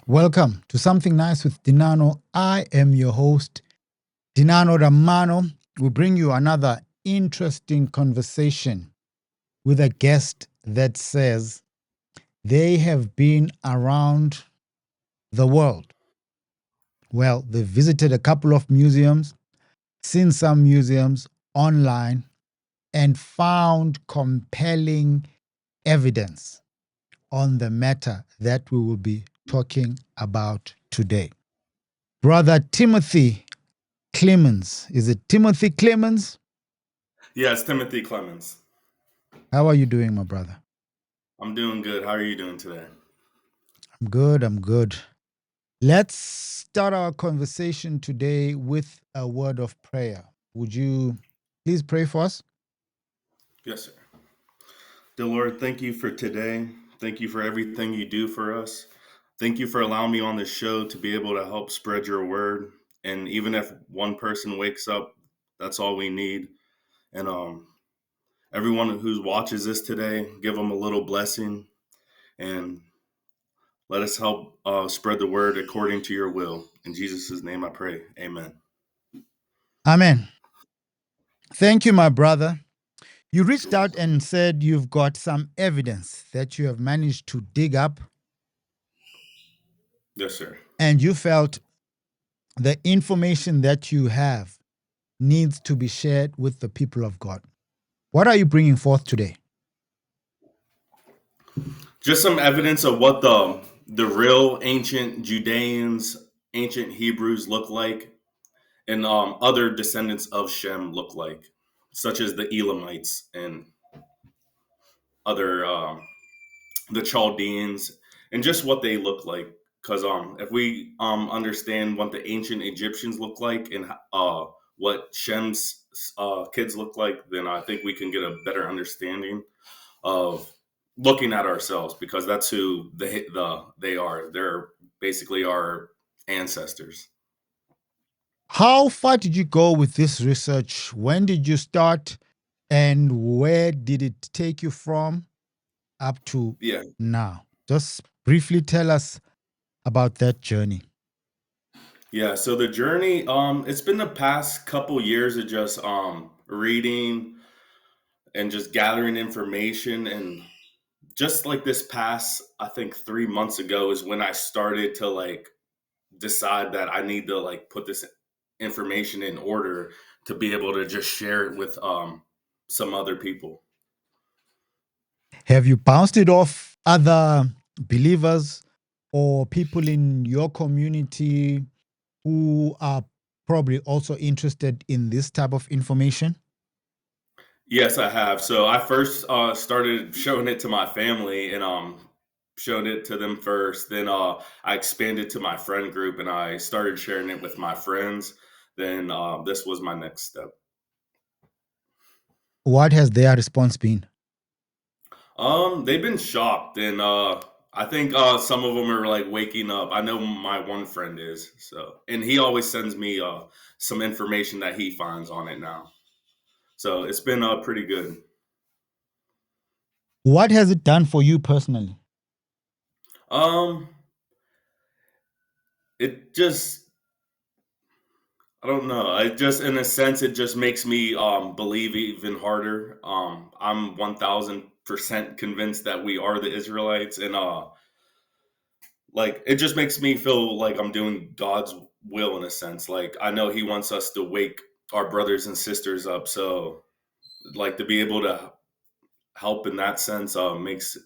Welcome to Something Nice with Dinano. I am your host, Dinano Romano. We bring you another interesting conversation with a guest that says they have been around the world. Well, they visited a couple of museums, seen some museums online, and found compelling evidence on the matter that we will be talking about today. Brother Timothy Clemons. Is it Timothy Clemons? Yeah, it's Timothy Clemons. How are you doing, my brother? I'm doing good. How are you doing today? I'm good. I'm good. Let's start our conversation today with a word of prayer. Would you please pray for us? Yes, sir. Dear Lord, thank you for today. Thank you for everything you do for us. Thank you for allowing me on this show to be able to help spread your word. And even if one person wakes up, that's all we need. And everyone who watches this today, give them a little blessing and let us help spread the word according to your will. In Jesus' name I pray. Amen. Amen. Thank you, my brother. You reached out and said you've got some evidence that you have managed to dig up, Yes, sir. and you felt the information that you have needs to be shared with the people of God. What are you bringing forth today? Just some evidence of what the real ancient Judeans, ancient Hebrews look like, and other descendants of Shem look like, such as the Elamites and other the Chaldeans, and just what they look like. Because if we understand what the ancient Egyptians look like and what Shem's kids look like, then I think we can get a better understanding of looking at ourselves, because that's who they are. They're basically our ancestors. How far did you go with this research? When did you start? And where did it take you from up to Yeah, now? Just briefly tell us about that journey. yeah. So the journey, it's been the past couple years of just reading and just gathering information, and just like this past, I think 3 months ago is when I started to like decide that I need to like put this information in order to be able to just share it with some other people. Have you bounced it off other believers or people in your community who are probably also interested in this type of information? Yes, I have. So I first started showing it to my family, and showed it to them first. Then I expanded to my friend group, and I started sharing it with my friends. Then this was my next step. What has their response been? They've been shocked, and I think some of them are like waking up. I know my one friend is, so, and he always sends me some information that he finds on it now. So it's been pretty good. What has it done for you personally? Um, it just, I don't know. I just, in a sense, it just makes me believe even harder. I'm 1,000% convinced that we are the Israelites, and like it just makes me feel like I'm doing God's will in a sense. Like I know He wants us to wake our brothers and sisters up, so like to be able to help in that sense makes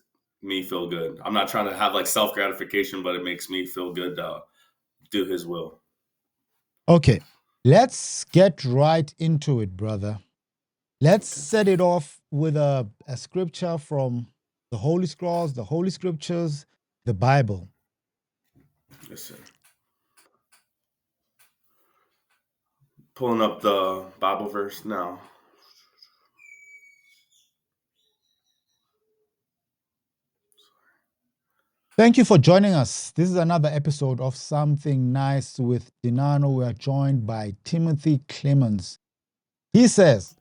me feel good. I'm not trying to have like self gratification, but it makes me feel good to do His will. Okay, let's get right into it, brother. Let's Okay. set it off with a scripture from the Holy Scrolls, the Holy Scriptures, the Bible. Yes, sir. Pulling up the Bible verse now. Thank you for joining us. This is another episode of Something Nice with Dinano. We are joined by Timothy Clemons. He says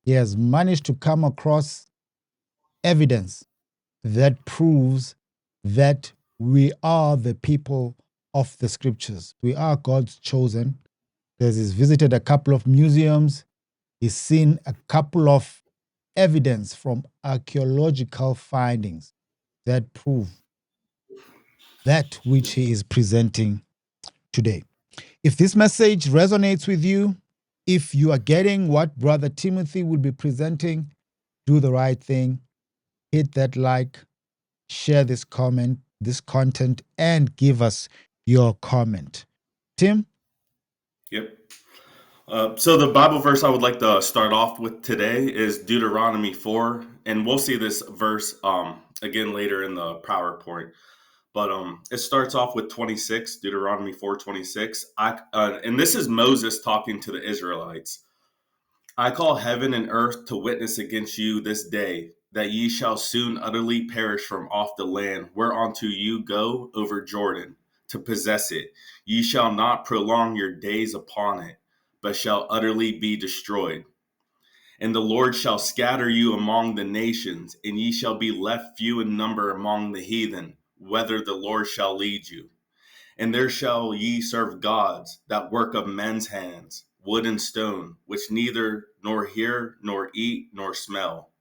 he has managed to come across evidence that proves that We are the people of the scriptures. We are God's chosen. He's visited a couple of museums. He's seen a couple of evidence from archaeological findings that prove that which he is presenting today. If this message resonates with you, if you are getting what Brother Timothy will be presenting, do the right thing. Hit that like, share this comment, this content, and give us your comment. Tim? Yep. So the Bible verse I would like to start off with today is Deuteronomy 4, and we'll see this verse again later in the PowerPoint. But it starts off with 26, Deuteronomy 4:26. And this is Moses talking to the Israelites. I call heaven and earth to witness against you this day, that ye shall soon utterly perish from off the land whereunto you go over Jordan to possess it. Ye shall not prolong your days upon it, but shall utterly be destroyed. And the Lord shall scatter you among the nations, and ye shall be left few in number among the heathen, whither the Lord shall lead you. And there shall ye serve gods that work of men's hands, wood and stone, which neither nor hear, nor eat, nor smell.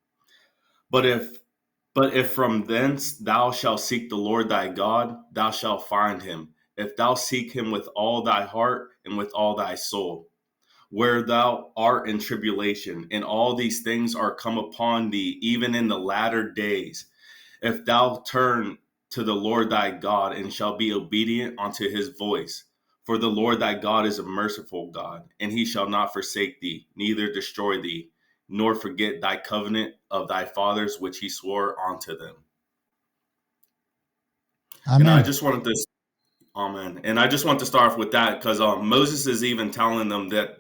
But if from thence thou shalt seek the Lord thy God, thou shalt find him, if thou seek him with all thy heart and with all thy soul. Where thou art in tribulation, and all these things are come upon thee, even in the latter days, if thou turn to the Lord thy God, and shall be obedient unto his voice. For the Lord thy God is a merciful God, and he shall not forsake thee, neither destroy thee, nor forget thy covenant of thy fathers, which he swore unto them. And I Amen. just wanted to, amen. And I just want to start off with that because Moses is even telling them that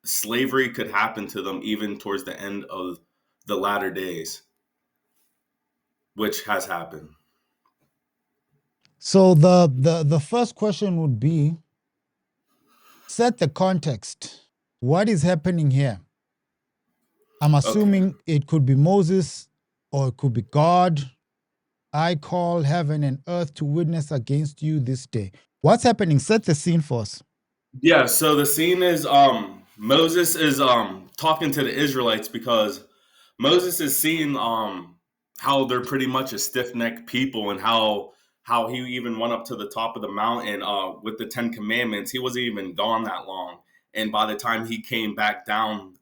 slavery could happen to them even towards the end of the latter days, which has happened. So the first question would be, set the context. What is happening here? I'm Okay. assuming it could be Moses or it could be God. I call heaven and earth to witness against you this day. What's happening? Set the scene for us. Yeah, so the scene is Moses is talking to the Israelites because Moses is seeing how they're pretty much a stiff-necked people and how he even went up to the top of the mountain with the 10 commandments. He wasn't even gone that long. And by the time he came back down,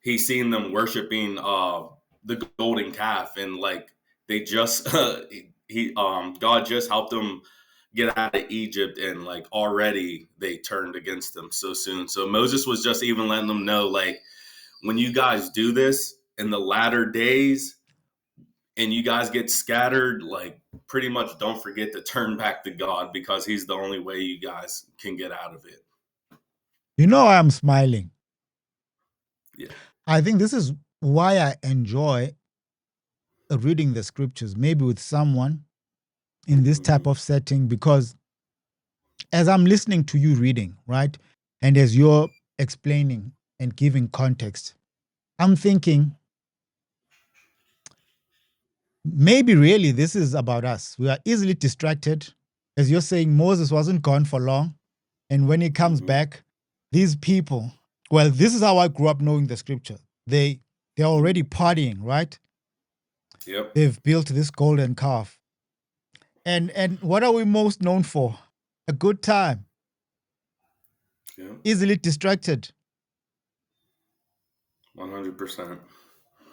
he's seen them worshiping the golden calf, and like they just he God just helped them get out of Egypt, and like already they turned against him so soon. So Moses was just even letting them know, like, when you guys do this in the latter days and you guys get scattered, like, pretty much don't forget to turn back to God, because he's the only way you guys can get out of it. You know, I'm smiling. Yeah. I think this is why I enjoy reading the scriptures, maybe with someone in this type Mm-hmm. of setting, because as I'm listening to you reading, right, and as you're explaining and giving context, I'm thinking maybe really this is about us. We are easily distracted. As you're saying, Moses wasn't gone for long. And when he comes Mm-hmm. back, these people, well, this is how I grew up knowing the scripture. They're already partying, right? Yep. They've built this golden calf. And what are we most known for? A good time, Yep. easily distracted. 100%.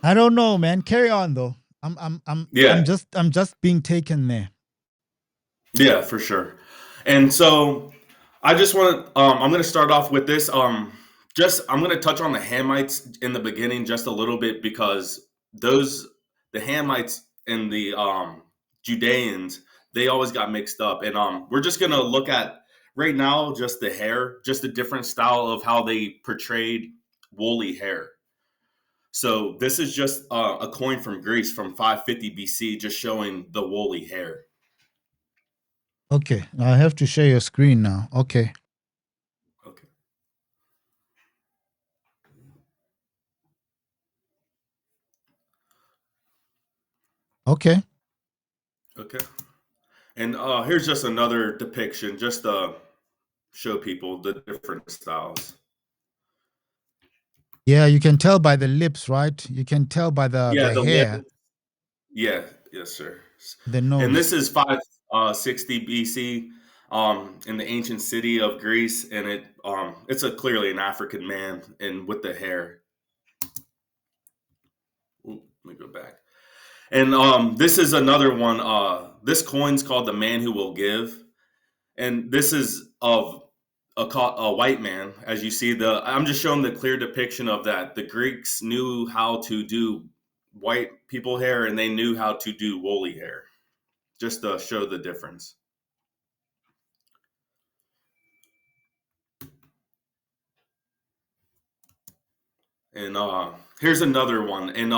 I don't know, man. Carry on though. I'm Yeah. just being taken there. Yeah, for sure. And so I just want to I'm going to start off with this just I'm going to touch on the Hamites in the beginning just a little bit, because those the Hamites and the Judeans, they always got mixed up. And we're just going to look at right now just the hair, just a different style of how they portrayed woolly hair. So this is just a coin from Greece from 550 BC, just showing the woolly hair. Okay, I have to share your screen now. Okay. Okay. Okay. Okay. And here's just another depiction, just to show people the different styles. Yeah, you can tell by the lips, right? You can tell by Yeah, the the lip. hair, Yeah, yes, sir. the And nose. this is 560 BC, in the ancient city of Greece, and it's a clearly an African man, and with the hair. Ooh, let me go back. And this is another one. This coin's called the Man Who Will Give, and this is of a white man. As you see, I'm just showing the clear depiction of that. The Greeks knew how to do white people hair, and they knew how to do woolly hair, just to show the difference. And here's another one. And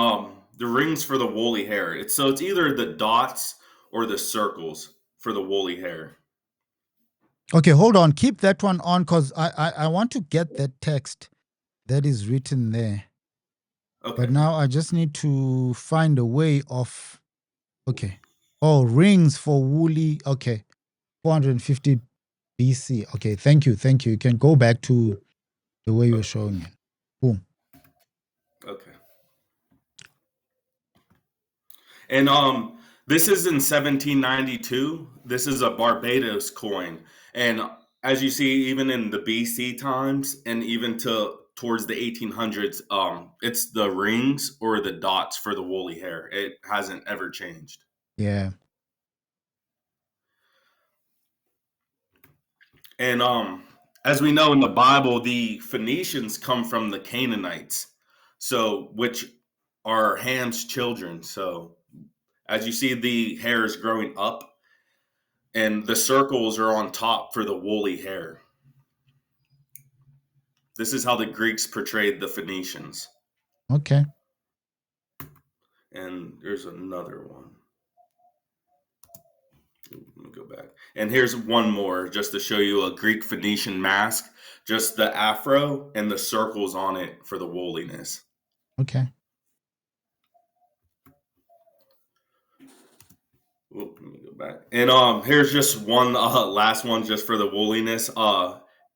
the rings for the woolly hair. It's either the dots or the circles for the woolly hair. Okay, hold on. Keep that one on because I want to get that text that is written there. Okay. But now I just need to find a way of. Okay. Oh, rings for woolly. Okay. 450 BC. Okay. Thank you. Thank you. You can go back to the way you're showing it. Boom. Okay. And this is in 1792. This is a Barbados coin, and as you see, even in the BC times, and even towards the 1800s, it's the rings or the dots for the woolly hair. It hasn't ever changed. Yeah. And as we know in the Bible, the Phoenicians come from the Canaanites, so which are Ham's children. So as you see, the hair is growing up, and the circles are on top for the woolly hair. This is how the Greeks portrayed the Phoenicians. Okay. And there's another one. Let me go back. And here's one more just to show you a Greek Phoenician mask, just the afro and the circles on it for the woolliness. Okay. Let me go back. And here's just one last one just for the woolliness.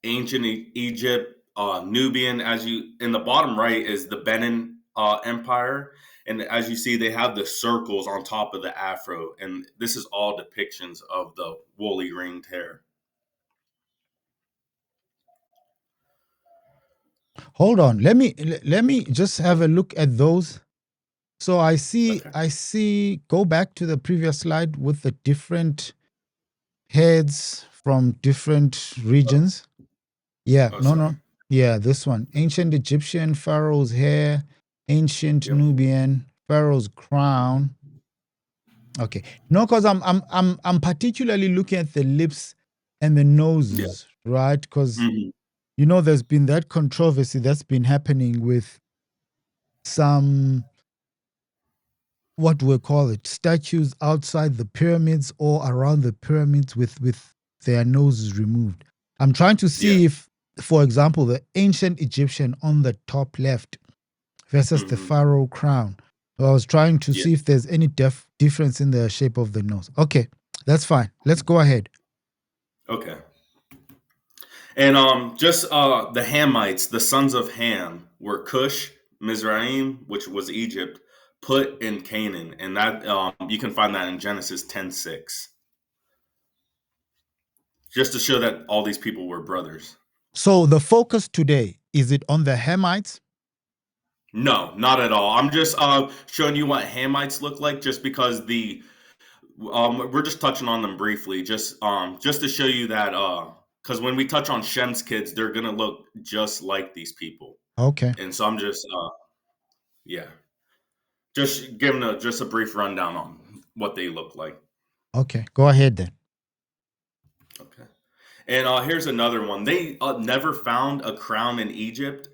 Ancient Egypt, Nubian. As you in the bottom right is the Benin Empire, and as you see, they have the circles on top of the afro, and this is all depictions of the woolly ringed hair. Hold on. Let me just have a look at those. So Okay. I see go back to the previous slide with the different heads from different regions. Yeah, Oh, no, sorry. no. Yeah, this one. Ancient Egyptian pharaoh's hair, ancient Yep. Nubian pharaoh's crown. Okay. No, because I'm particularly looking at the lips and the Yeah. noses, right? Because Mhm. there's been that controversy that's been happening with some what do we call it? Statues outside the pyramids or around the pyramids with their noses removed. I'm trying to Yeah. see if, for example, the ancient Egyptian on the top left versus the Hmm. pharaoh crown. I was trying to Yeah. see if there's any difference in the shape of the nose. Okay, that's fine. Let's go ahead. Okay. And just the Hamites, the sons of Ham, were Cush, Mizraim, which was Egypt, put in Canaan, and that you can find that in Genesis 10:6, just to show that all these people were brothers. So the focus today, is it on the Hamites? No, not at all. I'm just showing you what Hamites look like, just because we're just touching on them briefly, just to show you that because when we touch on Shem's kids, they're gonna look just like these people, Okay. and so I'm just yeah. Just giving just a brief rundown on what they look like. Okay. Go ahead then. Okay. And here's another one. They never found a crown in Egypt,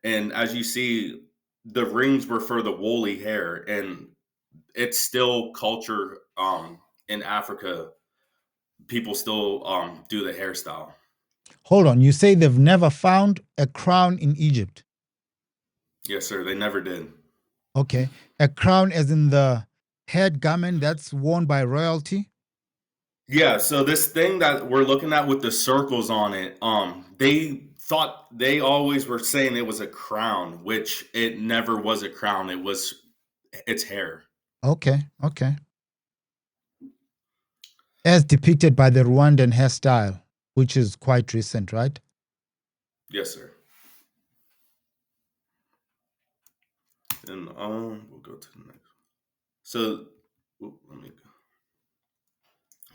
and as you see, the rings were for the woolly hair, and it's still culture in Africa. People still do the hairstyle. Hold on. You say they've never found a crown in Egypt. Yes, sir. They never did. Okay. A crown as in the head garment that's worn by royalty? Yeah, so this thing that we're looking at with the circles on it, they always were saying it was a crown, which it never was a crown. It was its hair. Okay, okay. As depicted by the Rwandan hairstyle, which is quite recent, right? Yes, sir. And we'll go to the next. So let me go.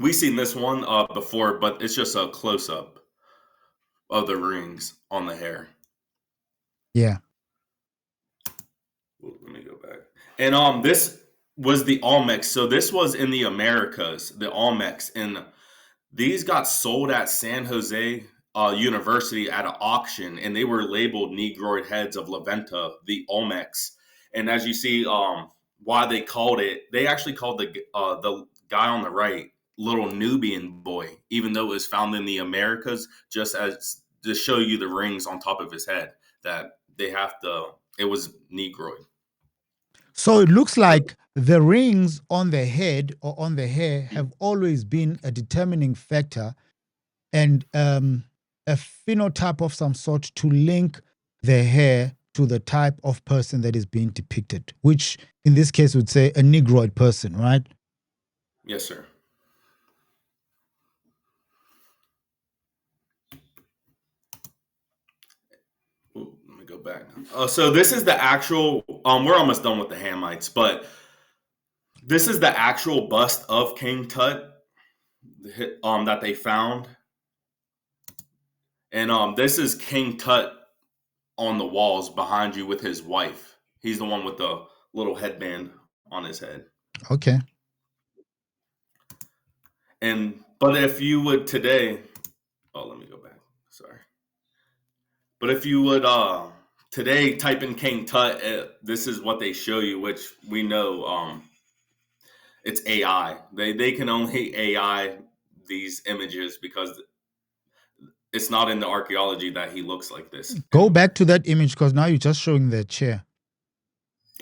We've seen this one before, but it's just a close up of the rings on the hair. Yeah. Let me go back. And this was the Olmecs. So this was in the Americas, the Olmecs, and these got sold at San Jose University at an auction, and they were labeled Negroid heads of Levanta, the Olmecs. And as you see, why they called it, they actually called the guy on the right little Nubian boy, even though it was found in the Americas, just as to show you the rings on top of his head that they have to. It was Negroid. So it looks like the rings on the head or on the hair have always been a determining factor and a phenotype of some sort to link the hair to the type of person that is being depicted, which in this case would say a Negroid person, right? Yes, sir. Ooh, let me go back. So this is the actual. We're almost done with the Hamites, but this is the actual bust of King Tut, that they found, and this is King Tut on the walls behind you with his wife. He's the one with the little headband on his head. Okay. But if you would today, let me go back. Sorry. But if you would today type in King Tut, this is what they show you, which we know it's AI. They can only AI these images because it's not in the archaeology that he looks like this Go anymore. back to that image because now you're just showing the chair.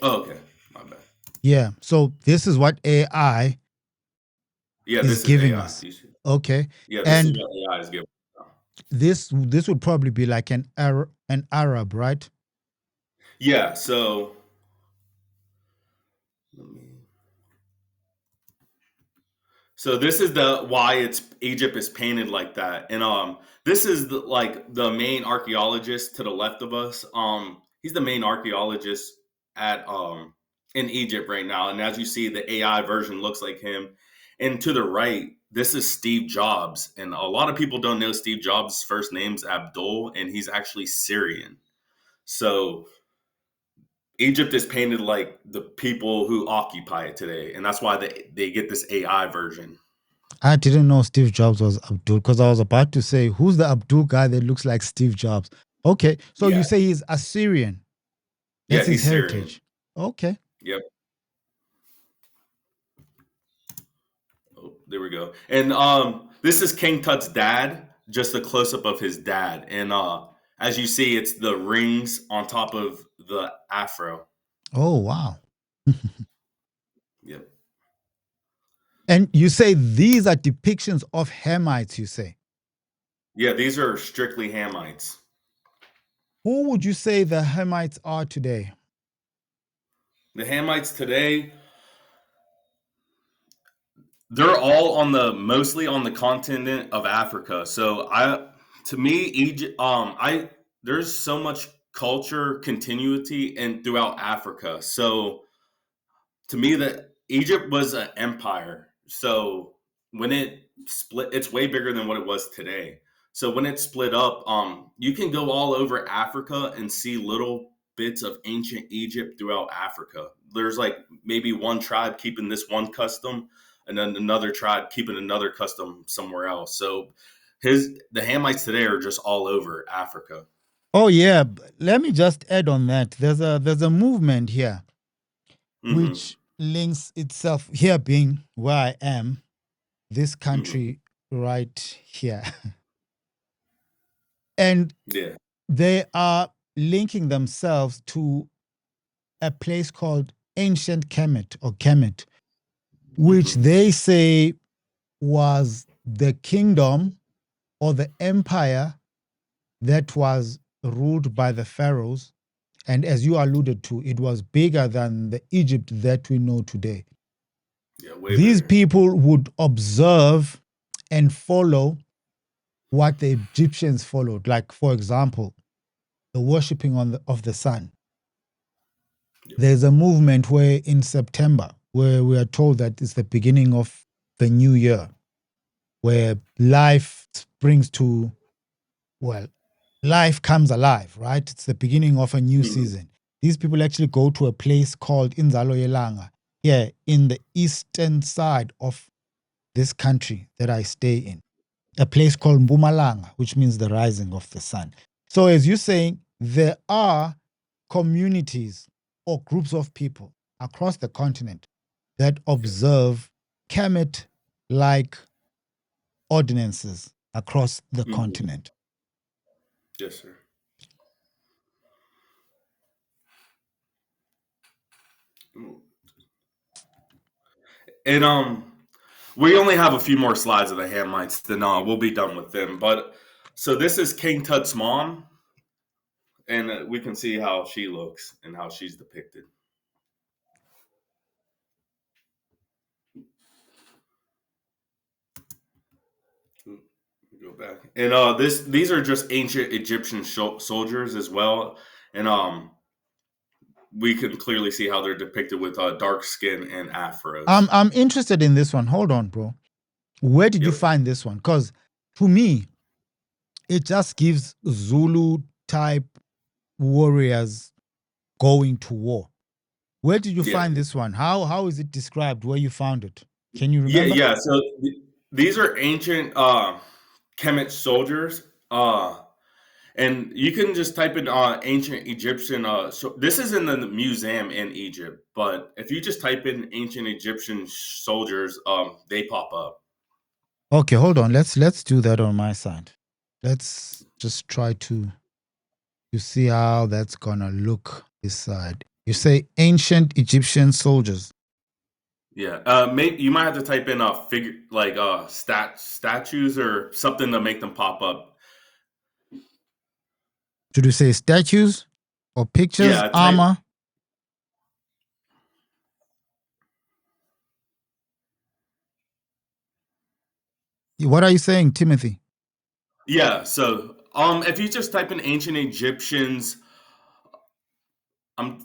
Oh, okay. My bad. Yeah. So this is what AI Yeah, is this is giving AI. us. Okay. Yeah, this is And what AI is giving. this would probably be like an Arab, right? Yeah, so let me. So this is the why it's Egypt is painted like that, and this is like the main archaeologist to the left of us. He's the main archaeologist at in Egypt right now, and as you see, the AI version looks like him. And to the right, this is Steve Jobs, and a lot of people don't know Steve Jobs' first name's Abdul, and he's actually Syrian. So Egypt is painted like the people who occupy it today, and that's why they get this AI version. I didn't know Steve Jobs was Abdul because I was about to say, who's the Abdul guy that looks like Steve Jobs? Okay. So you Yeah, say he's Assyrian. yeah, That's his he's Syrian. heritage. Okay. Yep. Oh, there we go. And this is King Tut's dad, just a close up of his dad. And as you see, it's the rings on top of the afro. Oh, wow. Yep. And you say these are depictions of Hamites, you say. Yeah, these are strictly Hamites. Who would you say the Hamites are today? The Hamites today, they're all on the mostly on the continent of Africa. So to me, Egypt, there's so much culture continuity and throughout Africa. So to me, that Egypt was an empire. So when it split, it's way bigger than what it was today. So when it split up, you can go all over Africa and see little bits of ancient Egypt throughout Africa. There's like maybe one tribe keeping this one custom, and then another tribe keeping another custom somewhere else. So the Hamites today are just all over Africa. Oh yeah, let me just add on that. There's a movement here Mm-hmm. which links itself here being where I am, this Mm-hmm. country right here. And Yeah. they are linking themselves to a place called Ancient Kemet or Kemet, which Mm-hmm. they say was the kingdom or the empire that was ruled by the pharaohs. And as you alluded to, it was bigger than the Egypt that we know today. Yeah, way These bigger. people would observe and follow what the Egyptians followed. Like, for example, the worshipping of the sun. Yeah. There's a movement where in September, where we are told that it's the beginning of the new year, where life springs to, well, life comes alive, right? It's the beginning of a new season. These people actually go to a place called Inzalo Yelanga, here in the eastern side of this country that I stay in, a place called Mpumalanga, which means the rising of the sun. So, as you're saying, there are communities or groups of people across the continent that observe Kemet like ordinances across the continent. Yes, sir. And we only have a few more slides of the Hamites, then we'll be done with them. But so this is King Tut's mom, and we can see how she looks and how she's depicted. Go back, and these are just ancient Egyptian soldiers as well, and we can clearly see how they're depicted with dark skin and afros. I'm interested in this one. Hold on, bro. Where did you Yep. find this one? Because to me, it just gives Zulu type warriors going to war. Where did you Yeah. find this one? How is it described? Where you found it? Can you Yeah, remember? yeah. So these are ancient Kemet soldiers. And you can just type in ancient Egyptian. So this is in the museum in Egypt, but if you just type in ancient Egyptian soldiers, they pop up. Okay, hold on. Let's do that on my side. Let's just try to see how that's gonna look this side. You say ancient Egyptian soldiers. Yeah, maybe you might have to type in a figure like statues or something to make them pop up. Should you say statues or pictures, Yeah, type. armor? What are you saying, Timothy? Yeah, so if you just type in ancient Egyptians,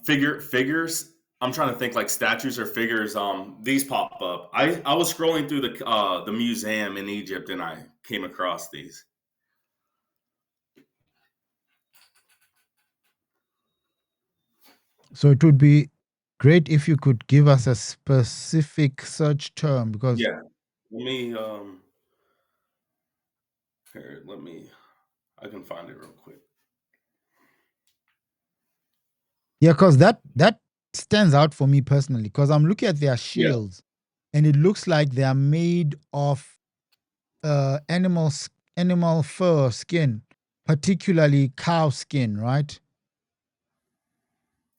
figures. I'm trying to think like statues or figures. These pop up. I was scrolling through the museum in Egypt and I came across these. So it would be great if you could give us a specific search term because Yeah, let me here. I can find it real quick. yeah, because that stands out for me personally because I'm looking at their Yeah, shields and it looks like they are made of animal fur skin, particularly cow skin, right?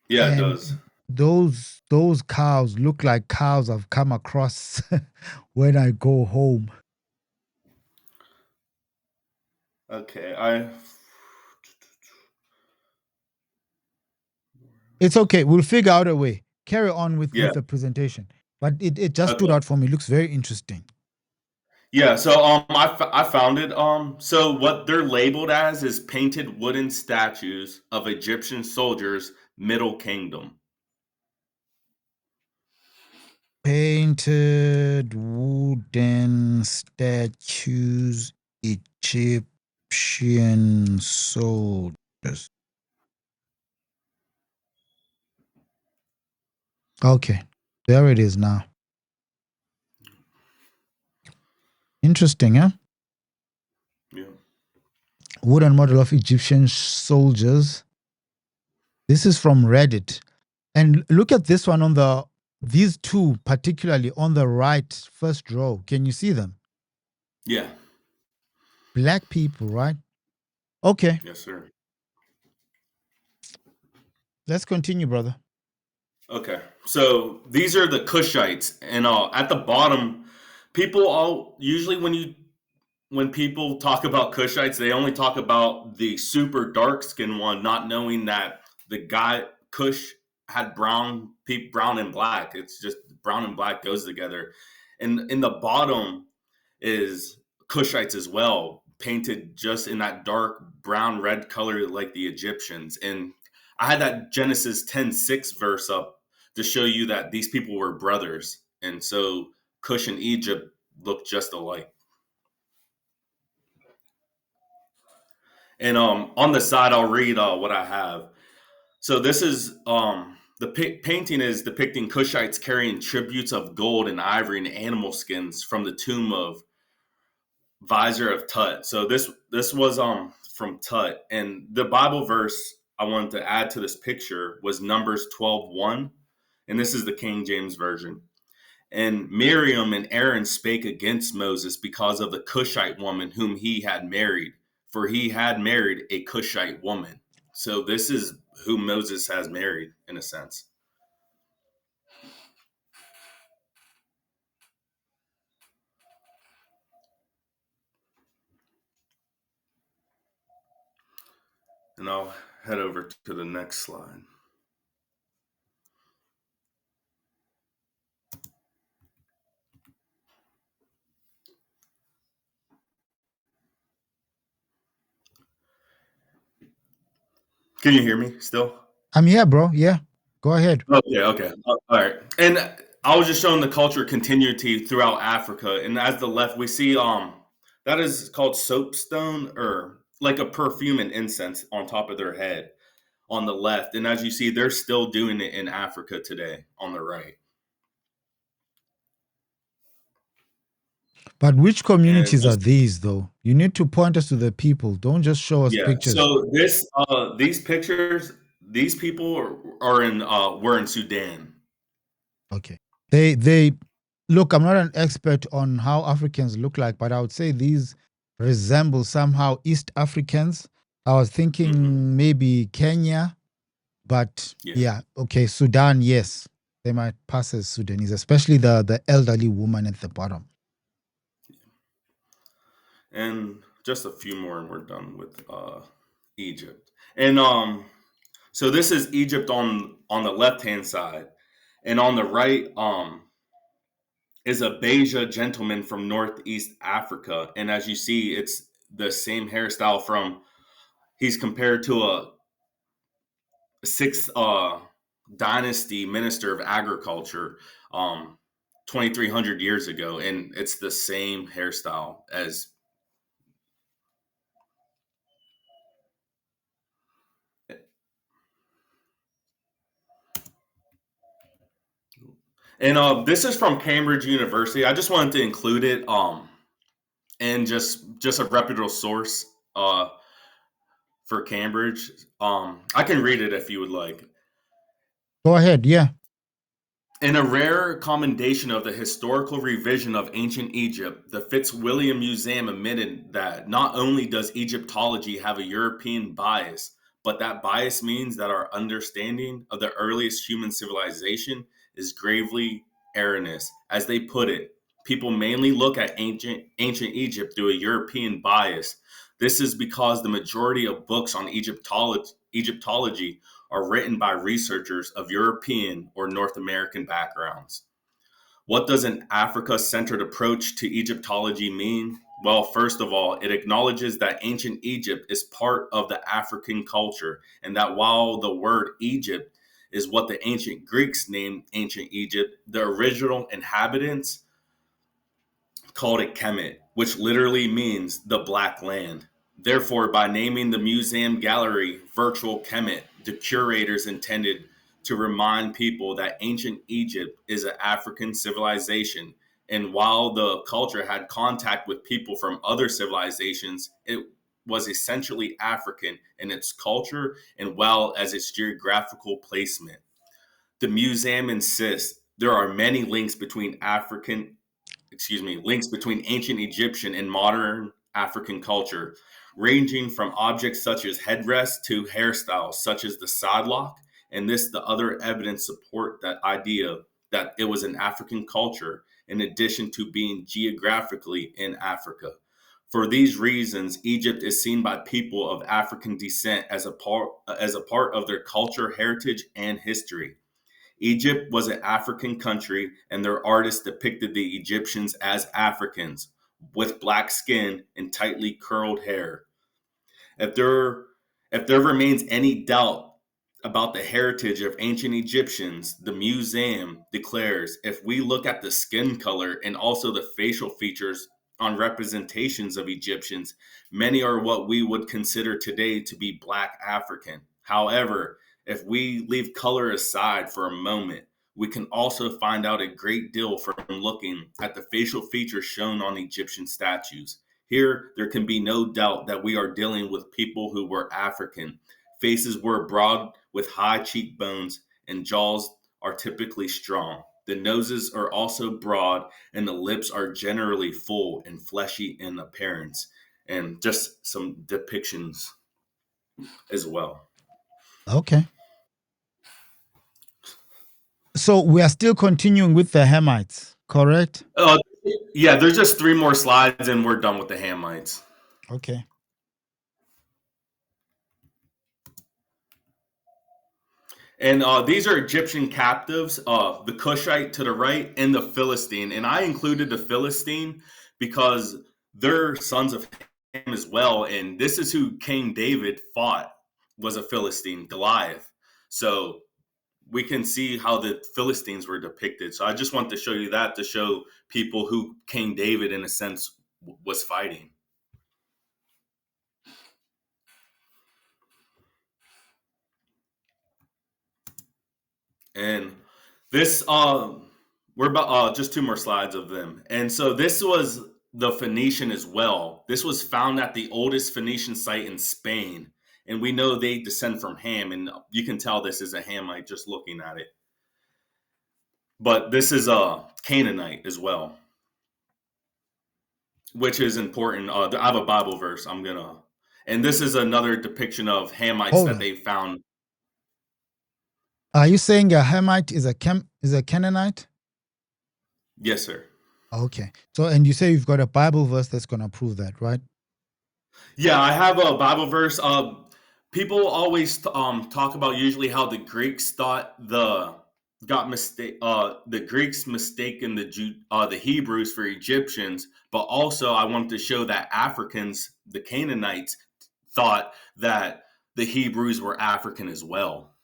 yeah, it And does. those cows look like cows I've come across when I go home. Okay, It's okay. We'll figure out a way. Carry on yeah. with the presentation. But it just stood Okay. out for me. It looks very interesting. Yeah, so I found it. So what they're labeled as is painted wooden statues of Egyptian soldiers, Middle Kingdom. Painted wooden statues, Egyptian soldiers. Okay, there it is now. Interesting, huh? Yeah. Wooden model of Egyptian soldiers. This is from Reddit. And look at this one these two, particularly on the right first row. Can you see them? Yeah. Black people, right? Okay, Yes, sir. let's continue, brother. Okay. So these are the Cushites, and at the bottom, people all usually when you when people talk about Cushites, they only talk about the super dark skinned one, not knowing that the guy Cush had brown and black. It's just brown and black goes together. And in the bottom is Cushites as well, painted just in that dark brown red color like the Egyptians. And I had that Genesis 10:6 verse up to show you that these people were brothers. And so Cush and Egypt look just alike. And on the side, I'll read what I have. So this is the painting is depicting Cushites carrying tributes of gold and ivory and animal skins from the tomb of Visor of Tut. So this was from Tut, and the Bible verse I wanted to add to this picture was Numbers 12:1, and this is the King James version. And Miriam and Aaron spake against Moses because of the Cushite woman whom he had married, for he had married a Cushite woman. So this is who Moses has married, in a sense. And I'll head over to the next slide. Can you hear me still? I'm here, bro. Yeah. Go ahead. Okay. All right. And I was just showing the culture continuity throughout Africa. And as the left, we see that is called soapstone, or like a perfume and incense on top of their head on the left. And as you see, they're still doing it in Africa today on the right. But which And communities are just, these, though? You need to point us to the people. Don't just show us yeah. pictures. So these pictures, these people are in were in Sudan. Okay. They look, I'm not an expert on how Africans look like, but I would say these resemble somehow East Africans. I was Mm-hmm. thinking maybe Kenya, but Yeah. yeah, okay, Sudan, yes. They might pass as Sudanese, especially the elderly woman at the bottom. And just a few more, and we're done with Egypt. And so this is Egypt on the left hand side, and on the right is a Beja gentleman from Northeast Africa. And as you see, it's the same hairstyle from. He's compared to a sixth dynasty minister of agriculture, 2,300 years ago, and it's the same hairstyle as. And this is from Cambridge University. I just wanted to include it, and just a reputable source for Cambridge. I can read it if you would like. Go ahead, yeah. In a rare commendation of the historical revision of ancient Egypt, the Fitzwilliam Museum admitted that not only does Egyptology have a European bias, but that bias means that our understanding of the earliest human civilization is gravely erroneous. As they put it, people mainly look at ancient Egypt through a European bias. This is because the majority of books on Egyptology are written by researchers of European or North American backgrounds. What does an Africa centered approach to Egyptology mean? Well, first of all, it acknowledges that ancient Egypt is part of the African culture, and that while the word Egypt is what the ancient Greeks named ancient Egypt, the original inhabitants called it Kemet, which literally means the black land. Therefore, by naming the museum gallery Virtual Kemet, the curators intended to remind people that ancient Egypt is an African civilization. And while the culture had contact with people from other civilizations, it was essentially African in its culture and well as its geographical placement. The museum insists there are many links between ancient Egyptian and modern African culture, ranging from objects such as headrests to hairstyles such as the sidelock. And the other evidence support that idea that it was an African culture in addition to being geographically in Africa. For these reasons, Egypt is seen by people of African descent as a part of their culture, heritage, and history. Egypt was an African country, and their artists depicted the Egyptians as Africans with black skin and tightly curled hair. If there if there remains any doubt about the heritage of ancient Egyptians, the museum declares if we look at the skin color and also the facial features on representations of Egyptians, many are what we would consider today to be black African. However, if we leave color aside for a moment, we can also find out a great deal from looking at the facial features shown on Egyptian statues. Here, there can be no doubt that we are dealing with people who were African. Faces were broad with high cheekbones, and jaws are typically strong. The noses are also broad, and the lips are generally full and fleshy in appearance. And just some depictions as well. Okay. So we are still continuing with the Hamites, correct? Yeah, there's just 3 more slides, and we're done with the Hamites. Okay. And these are Egyptian captives, the Cushite to the right and the Philistine. And I included the Philistine because they're sons of Ham as well. And this is who King David fought, was a Philistine, Goliath. So we can see how the Philistines were depicted. So I just want to show you that to show people who King David, in a sense, was fighting. And this, we're about just 2 more slides of them. And so this was the Phoenician as well. This was found at the oldest Phoenician site in Spain. And we know they descend from Ham, and you can tell this is a Hamite just looking at it. But this is a Canaanite as well, which is important. I have a Bible verse. And this is another depiction of Hamites Hold that on. they found. Are you saying a Hamite is a Canaanite? Yes, sir. Okay. So, and you say you've got a Bible verse that's going to prove that, right? Yeah, I have a Bible verse. People always talk about usually how the Greeks thought the Greeks mistaken the Hebrews for Egyptians, but also I wanted to show that Africans, the Canaanites, thought that the Hebrews were African as well.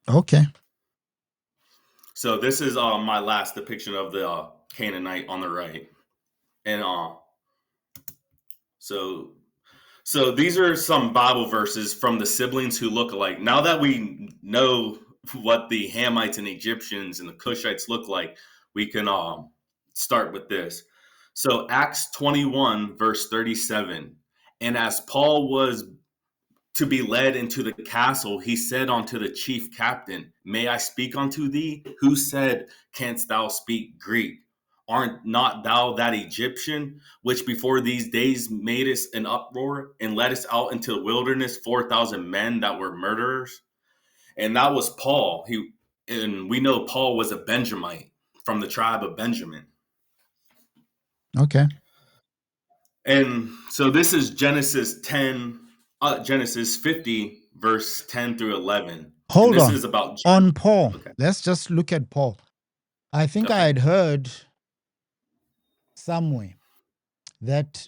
Okay. So this is my last depiction of the Canaanite on the right, and so these are some Bible verses from the siblings who look alike. Now that we know what the Hamites and Egyptians and the Cushites look like, we can start with this. So Acts 21, verse 37. And as Paul was to be led into the castle, he said unto the chief captain, May I speak unto thee? Who said, Canst thou speak Greek? Art not thou that Egyptian, which before these days madest an uproar and leddest out into the wilderness 4,000 men that were murderers? And that was Paul. And we know Paul was a Benjamite from the tribe of Benjamin. Okay. And so this is Genesis 50, verse 10 through 11. And Hold this on. is about On Paul. Okay. Let's just look at Paul. I think I Okay. had heard somewhere that,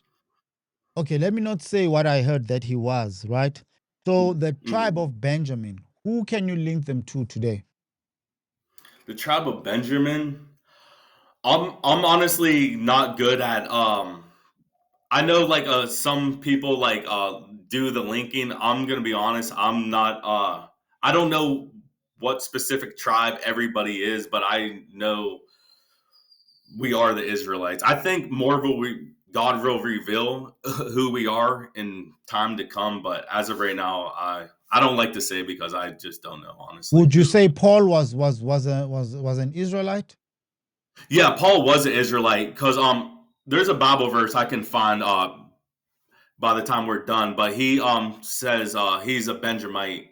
okay, let me not say what I heard that he was, right? So the tribe of Benjamin, who can you link them to today? The tribe of Benjamin. I'm honestly not good at I know like some people like do the linking. I'm gonna be honest, I'm not I don't know what specific tribe everybody is, but I know we are the Israelites. I think more God will reveal who we are in time to come, but as of right now, I don't like to say because I just don't know honestly. Would you say Paul was an Israelite? Yeah, Paul was an Israelite because there's a Bible verse I can find by the time we're done, but he says he's a Benjamite.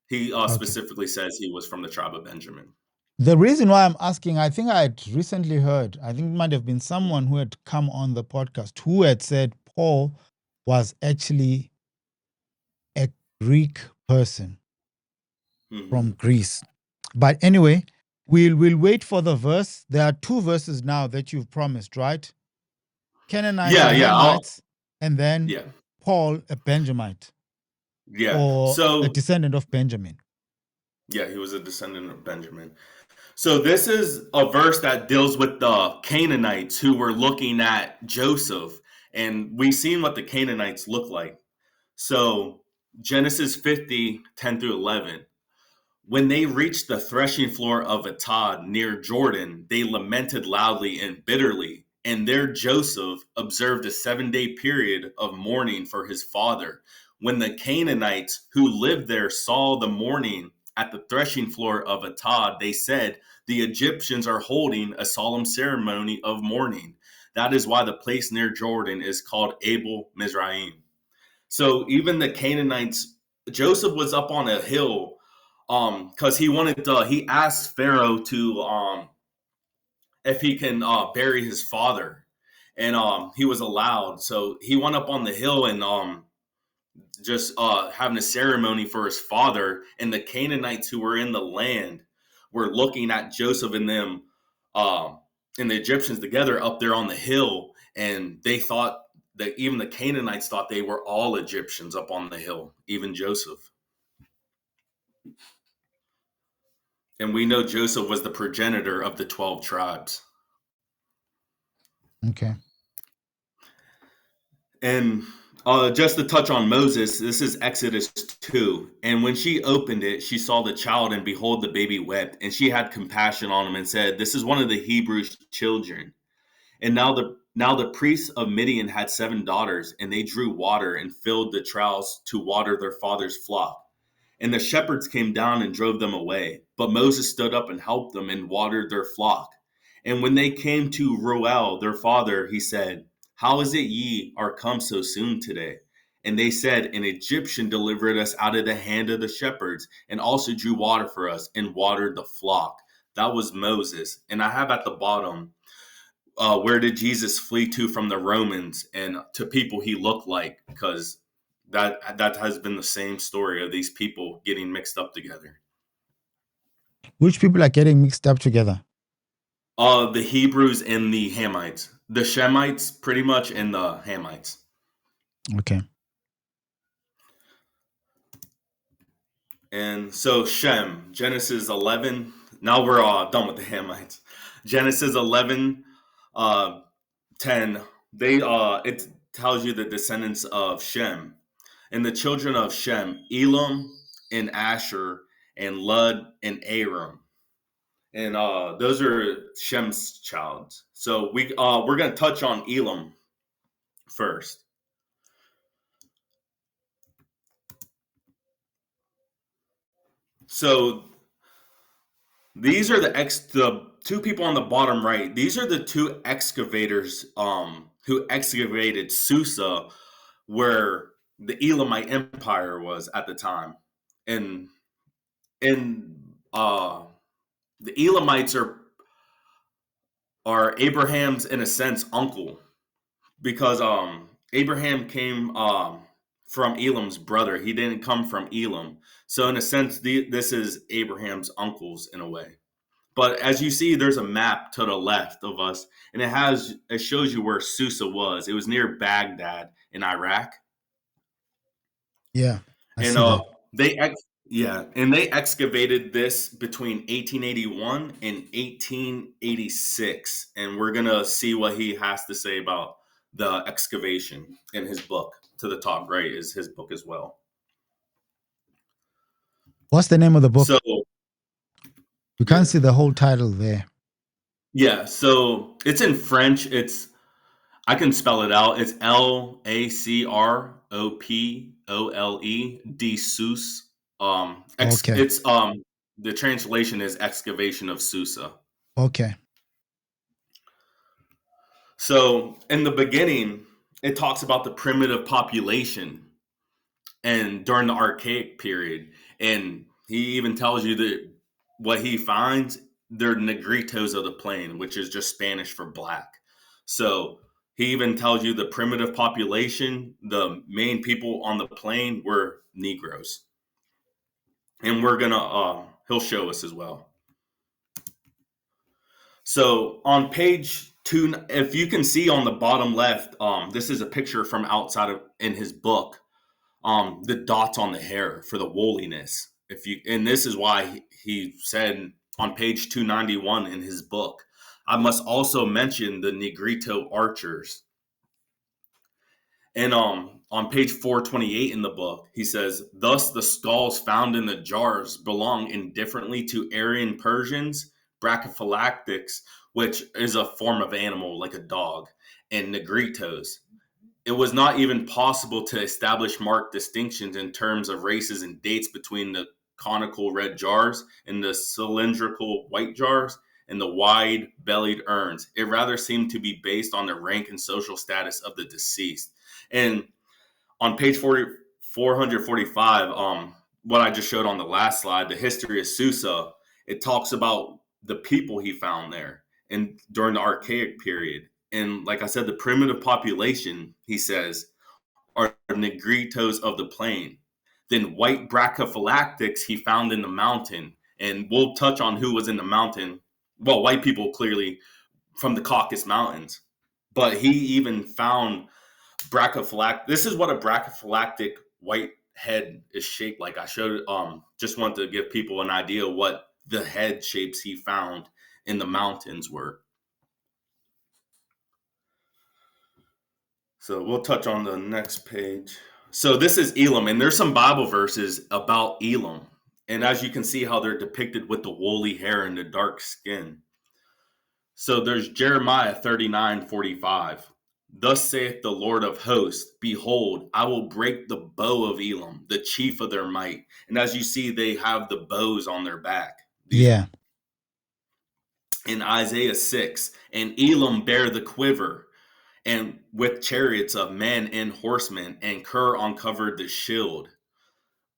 He Okay. specifically says he was from the tribe of Benjamin. The reason why I'm asking, I think I had recently heard, I think it might have been someone who had come on the podcast who had said Paul was actually a Greek person from Hmm. Greece. But anyway, we'll wait for the verse. There are two verses now that you've promised, right? Canaanites Yeah, and yeah, Hamites, and then yeah, Paul, a Benjamite yeah. or a So descendant of Benjamin. yeah, he was a descendant of Benjamin. So this is a verse that deals with the Canaanites who were looking at Joseph, and we've seen what the Canaanites look like. So Genesis 50:10-11. When they reached the threshing floor of Atad near Jordan, they lamented loudly and bitterly. And there Joseph observed a 7-day period of mourning for his father. When the Canaanites who lived there saw the mourning at the threshing floor of Atad, they said, "The Egyptians are holding a solemn ceremony of mourning." That is why the place near Jordan is called Abel Mizraim. So even the Canaanites, Joseph was up on a hill, because he asked Pharaoh to if he can bury his father, and he was allowed. So he went up on the hill and just having a ceremony for his father, and the Canaanites who were in the land were looking at Joseph and them, um, and the Egyptians together up there on the hill, and they thought that even the Canaanites thought they were all Egyptians up on the hill, even Joseph. And we know Joseph was the progenitor of the 12 tribes. Okay. And just to touch on Moses, this is Exodus 2. And when she opened it, she saw the child, and behold, the baby wept. And she had compassion on him and said, "This is one of the Hebrews' children." And now the priests of Midian had 7 daughters, and they drew water and filled the troughs to water their father's flock. And the shepherds came down and drove them away. But Moses stood up and helped them and watered their flock. And when they came to Reuel, their father, he said, "How is it ye are come so soon today?" And they said, "An Egyptian delivered us out of the hand of the shepherds, and also drew water for us and watered the flock." That was Moses. And I have at the bottom, where did Jesus flee to from the Romans and to people he looked like? Because that has been the same story of these people getting mixed up together. Which people are getting mixed up together? The Hebrews and the Hamites, the Shemites, pretty much, and the Hamites. Okay. And so Shem, Genesis 11. Now we're done with the Hamites. Genesis 11, 10. It tells you the descendants of Shem. And the children of Shem, Elam and Asher and Lud and Aram. And those are Shem's child. So we're gonna touch on Elam first. So these are the two people on the bottom right. These are the two excavators who excavated Susa, where the Elamite Empire was at the time. And and the Elamites are Abraham's, in a sense, uncle, because Abraham came from Elam's brother. He didn't come from Elam. So in a sense, this is Abraham's uncles in a way. But as you see, there's a map to the left of us, and it shows you where Susa was. It was near Baghdad in Iraq. Yeah, I And see that. they excavated this between 1881 and 1886, and we're gonna see what he has to say about the excavation in his book. To the top right is his book as well. What's the name of the So book? You can't yeah, see the whole title there. yeah. So it's in French. I can spell it out. It's Lacropole de Sus. Okay. It's the translation is excavation of Susa. Okay. So in the beginning, it talks about the primitive population and during the archaic period, and he even tells you that what he finds. they're negritos of the plain, which is just Spanish for black. So he even tells you the primitive population, the main people on the plain were Negroes. And we're gonna he'll show us as well. So on page 2, if you can see on the bottom left, this is a picture from outside of in his book. The dots on the hair for the woolliness. And this is why he said on page 291 in his book, I must also mention the Negrito archers. And on page 428 in the book, he says, thus the skulls found in the jars belong indifferently to Aryan Persians, brachyphylactics, which is a form of animal like a dog, and Negritos. It was not even possible to establish marked distinctions in terms of races and dates between the conical red jars and the cylindrical white jars and the wide-bellied urns. It rather seemed to be based on the rank and social status of the deceased. And on page 445, what I just showed on the last slide, the history of Susa, it talks about the people he found there and during the Archaic period. And like I said, the primitive population, he says, are Negritos of the plain. Then white brachyphylactics he found in the mountain. And we'll touch on who was in the mountain. Well, white people clearly from the Caucasus Mountains. But he even found brachyphylactic. This is what a brachyphylactic white head is shaped like. I showed just want to give people an idea what the head shapes he found in the mountains were. So we'll touch on the next page. So this is Elam, and there's some Bible verses about Elam. And as you can see how they're depicted with the woolly hair and the dark skin. So there's Jeremiah 39:45. Thus saith the Lord of hosts, behold, I will break the bow of Elam, the chief of their might. And as you see, they have the bows on their back. Yeah. In Isaiah 6, and Elam bare the quiver, and with chariots of men and horsemen, and Ker uncovered the shield.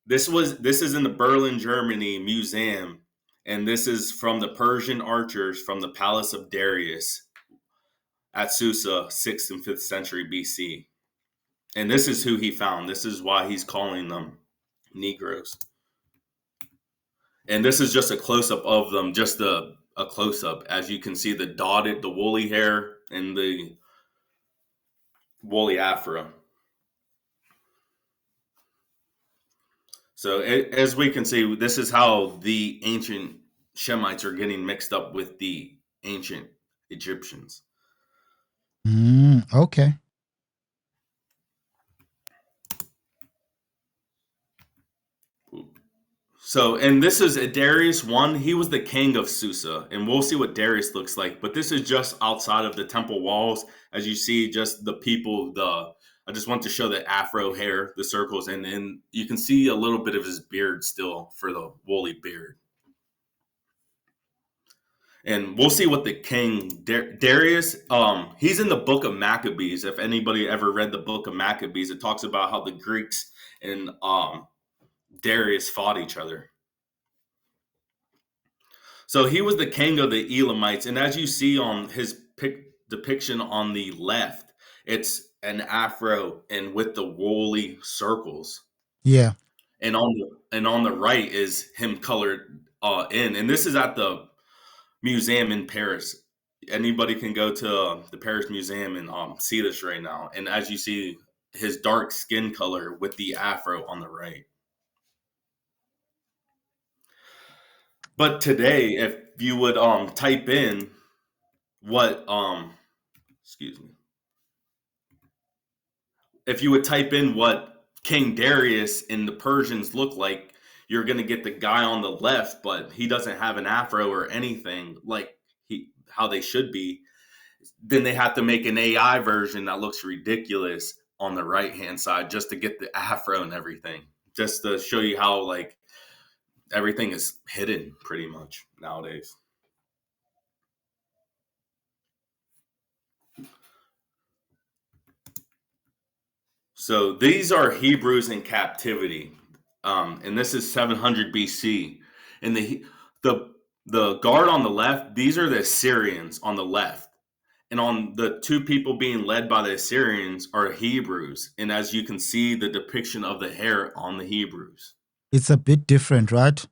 This is in the Berlin, Germany museum, and this is from the Persian archers from the palace of Darius at Susa, 6th and 5th century BC. And this is who he found. This is why he's calling them Negroes. And this is just a close-up of them, just a close-up. As you can see, the woolly hair and the woolly afro. So as we can see, this is how the ancient Shemites are getting mixed up with the ancient Egyptians. Okay. So, and this is Darius 1. He was the king of Susa, and we'll see what Darius looks like. But this is just outside of the temple walls. As you see, just the people, I just want to show the afro hair, the circles, and then you can see a little bit of his beard still for the woolly beard. And we'll see what the king Darius. He's in the book of Maccabees. If anybody ever read the book of Maccabees, it talks about how the Greeks and Darius fought each other. So he was the king of the Elamites, and as you see on his depiction on the left, it's an afro and with the woolly circles. Yeah. And on the right is him colored in, and this is at the museum in Paris. Anybody can go to the Paris Museum and see this right now. And as you see, his dark skin color with the afro on the right. But today, if you would type in what excuse me, if you would type in what King Darius and the Persians look like, you're gonna get the guy on the left, but he doesn't have an afro or anything like how they should be. Then they have to make an AI version that looks ridiculous on the right hand side just to get the afro and everything, just to show you how like everything is hidden pretty much nowadays. So these are Hebrews in captivity, and this is 700 BC. And the The guard on the left, these are the Assyrians on the left. And on the two people being led by the Assyrians are Hebrews. And as you can see, the depiction of the hair on the Hebrews. It's a bit different, right?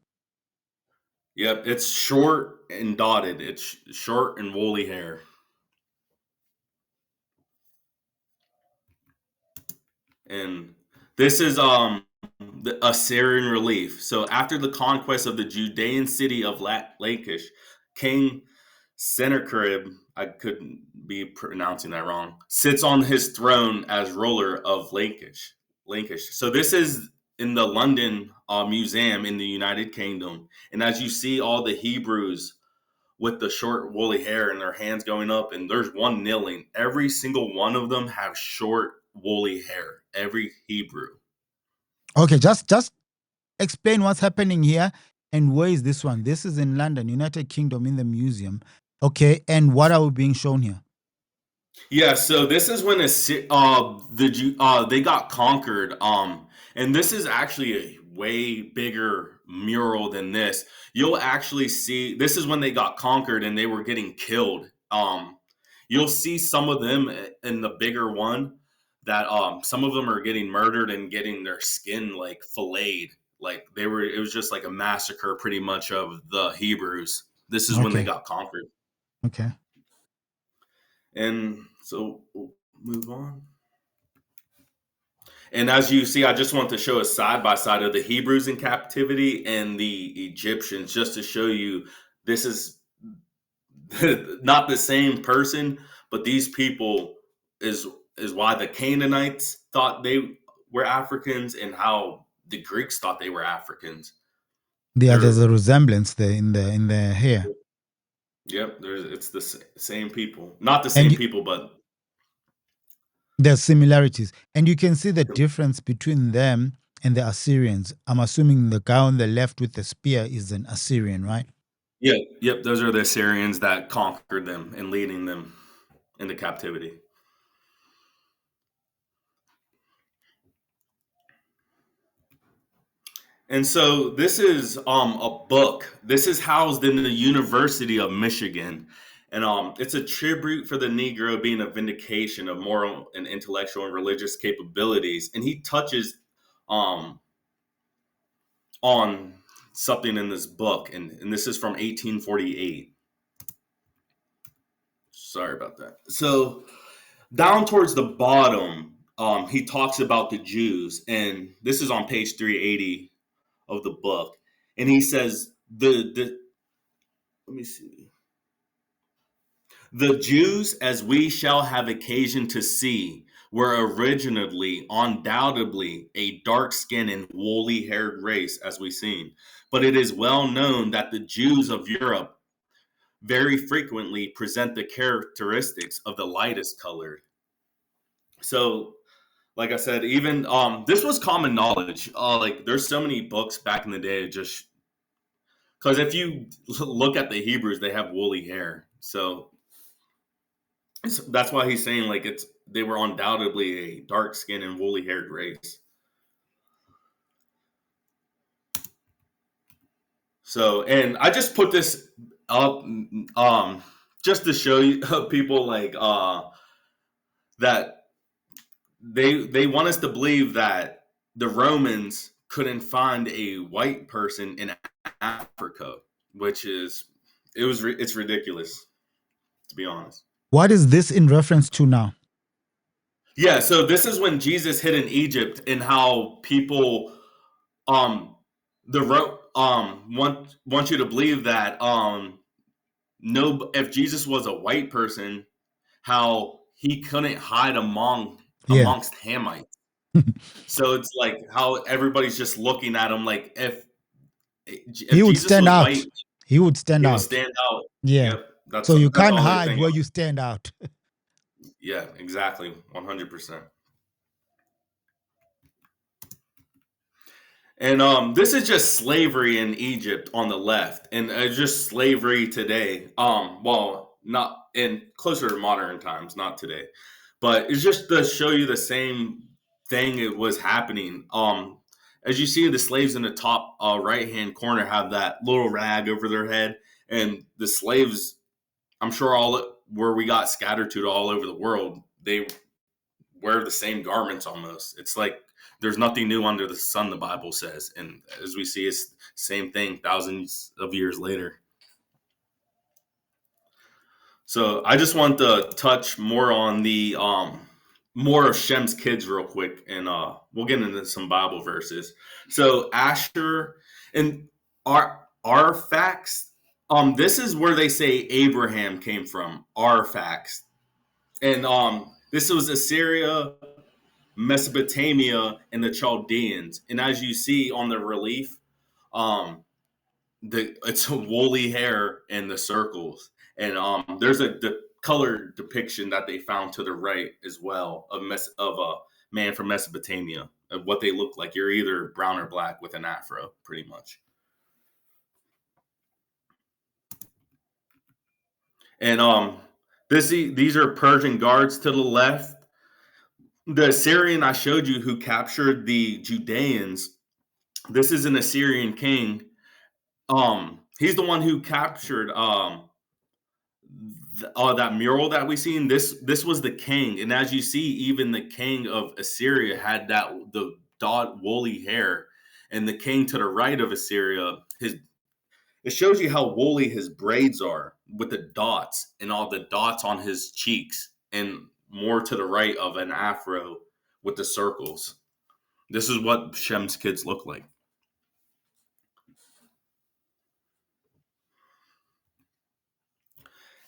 Yep, it's short and dotted. It's short and woolly hair. And this is the Assyrian relief. So after the conquest of the Judean city of Lachish, King Sennacherib, I couldn't be pronouncing that wrong, sits on his throne as ruler of Lachish. So this is in the London Museum in the United Kingdom. And as you see all the Hebrews with the short woolly hair and their hands going up, and there's one kneeling, every single one of them have short woolly hair, every Hebrew. Okay, just explain what's happening here and where is this one? This is in London, United Kingdom, in the museum. Okay, and what are we being shown here? Yeah, so this is when they got conquered, and this is actually a way bigger mural than this. You'll actually see this is when they got conquered and they were getting killed. You'll see some of them in the bigger one that some of them are getting murdered and getting their skin like filleted, like they were. It was just like a massacre, pretty much, of the Hebrews. This is when they Okay. got conquered. Okay. And so we'll move on. And as you see, I just want to show a side by side of the Hebrews in captivity and the Egyptians, just to show you this is not the same person, but these people is why the Canaanites thought they were Africans and how the Greeks thought they were Africans. Yeah, They're there's a resemblance there in the hair. Yep, it's the same people, not the And same people, but there's similarities. And you can see the difference between them and the Assyrians. I'm assuming the guy on the left with the spear is an Assyrian, right? yep, those are the Assyrians that conquered them and leading them into captivity. And so this is a book. This is housed in the University of Michigan. And it's a tribute for the Negro, being a vindication of moral and intellectual and religious capabilities. And he touches um, on something in this book. And this is from 1848. Sorry about that. So down towards the bottom, he talks about the Jews. And this is on page 380 of the book. And he says, let me see. The Jews, as we shall have occasion to see, were originally, undoubtedly, a dark-skinned and woolly-haired race, as we've seen. But it is well known that the Jews of Europe very frequently present the characteristics of the lightest colored. So, like I said, even this was common knowledge. Like, there's so many books back in the day, just because if you look at the Hebrews, they have woolly hair. So that's why he's saying like they were undoubtedly a dark skinned and woolly haired race. So, and I just put this up just to show you people like that they want us to believe that the Romans couldn't find a white person in Africa, which is it's ridiculous, to be honest. What is this in reference to now? Yeah, so this is when Jesus hit in Egypt and how people um want you to believe that no, if Jesus was a white person, how he couldn't hide Yeah. amongst Hamites. So it's like how everybody's just looking at him like He if would Jesus stand was out. white, He would stand he would out. stand out. Yeah. Yep, So you that's can't all they're hide thinking. where you stand out. Yeah, exactly, 100%. And this is just slavery in Egypt on the left, and just slavery today. Well, not in closer to modern times, not today, but it's just to show you the same thing it was happening. As you see, the slaves in the top right hand corner have that little rag over their head, And the slaves, I'm sure all where we got scattered to all over the world, they wear the same garments almost. It's like there's nothing new under the sun, the Bible says. And as we see, it's the same thing thousands of years later. So I just want to touch more on the more of Shem's kids real quick, and we'll get into some Bible verses. So Asher and our facts. This is where they say Abraham came from. Our facts, and this was Assyria, Mesopotamia, and the Chaldeans. And as you see on the relief, um, it's a woolly hair in the circles, and there's a color depiction that they found to the right as well of a man from Mesopotamia of what they look like. You're either brown or black with an afro, pretty much. And these are Persian guards to the left. The Assyrian I showed you who captured the Judeans. This is an Assyrian king. He's the one who captured that mural that we seen. This was the king, and as you see, even the king of Assyria had the dot woolly hair, and the king to the right of Assyria, it shows you how woolly his braids are with the dots and all the dots on his cheeks, and more to the right of an afro with the circles. This is what Shem's kids look like.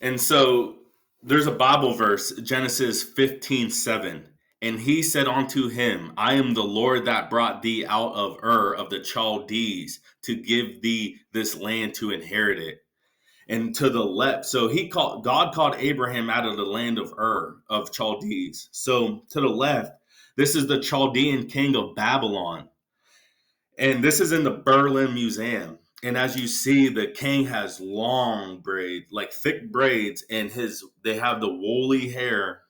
And so there's a Bible verse, Genesis 15:7. And he said unto him, I am the Lord that brought thee out of Ur of the Chaldees to give thee this land to inherit it. And to the left, so God called Abraham out of the land of Ur of Chaldees. So to the left, this is the Chaldean king of Babylon. And this is in the Berlin Museum. And as you see, the king has long braids, like thick braids, and they have the woolly hair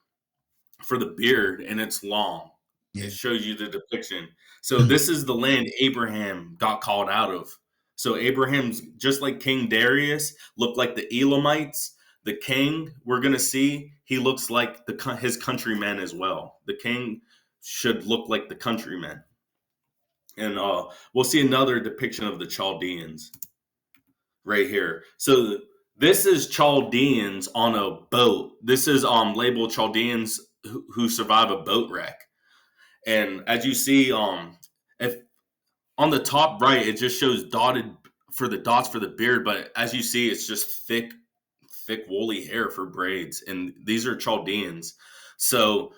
for the beard, and it's long. Yeah. It shows you the depiction. So this is the land Abraham got called out of. So Abraham's just like King Darius looked like the Elamites. The king we're gonna see, he looks like his countrymen as well. The king should look like the countrymen. And we'll see another depiction of the Chaldeans right here. So this is Chaldeans on a boat. This is labeled Chaldeans who survive a boat wreck. And as you see, if on the top right, it just shows dots for the beard, but as you see, it's just thick woolly hair for braids. And these are Chaldeans. So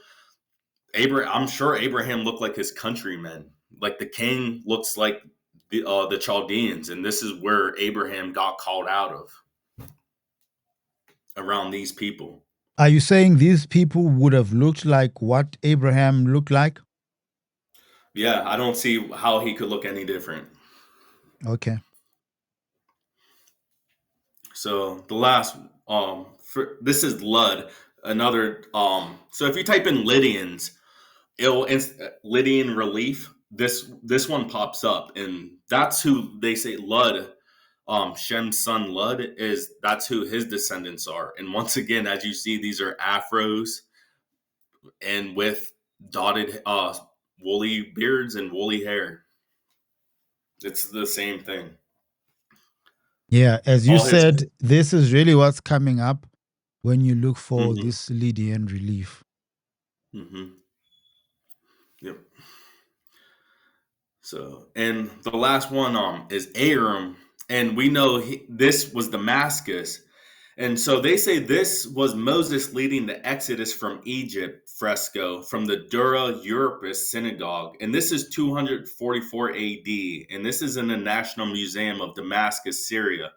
I'm sure Abraham looked like his countrymen. Like the king looks like the Chaldeans, and this is where Abraham got called out of, around these people. Are you saying these people would have looked like what Abraham looked like? Yeah, I don't see how he could look any different. Okay. So the last, this is Lud, another. So if you type in Lydians, Lydian relief. This one pops up, and that's who they say Lud. Shem's son Lud that's who his descendants are. And once again, as you see, these are afros and with dotted woolly beards and woolly hair. It's the same thing. Yeah, as you said, this is really what's coming up when you look for this Lydian relief. Yep. So, and the last one is Aram, and we know this was Damascus. And so they say this was Moses leading the Exodus from Egypt fresco from the Dura Europus synagogue. And this is 244 AD. And this is in the National Museum of Damascus, Syria.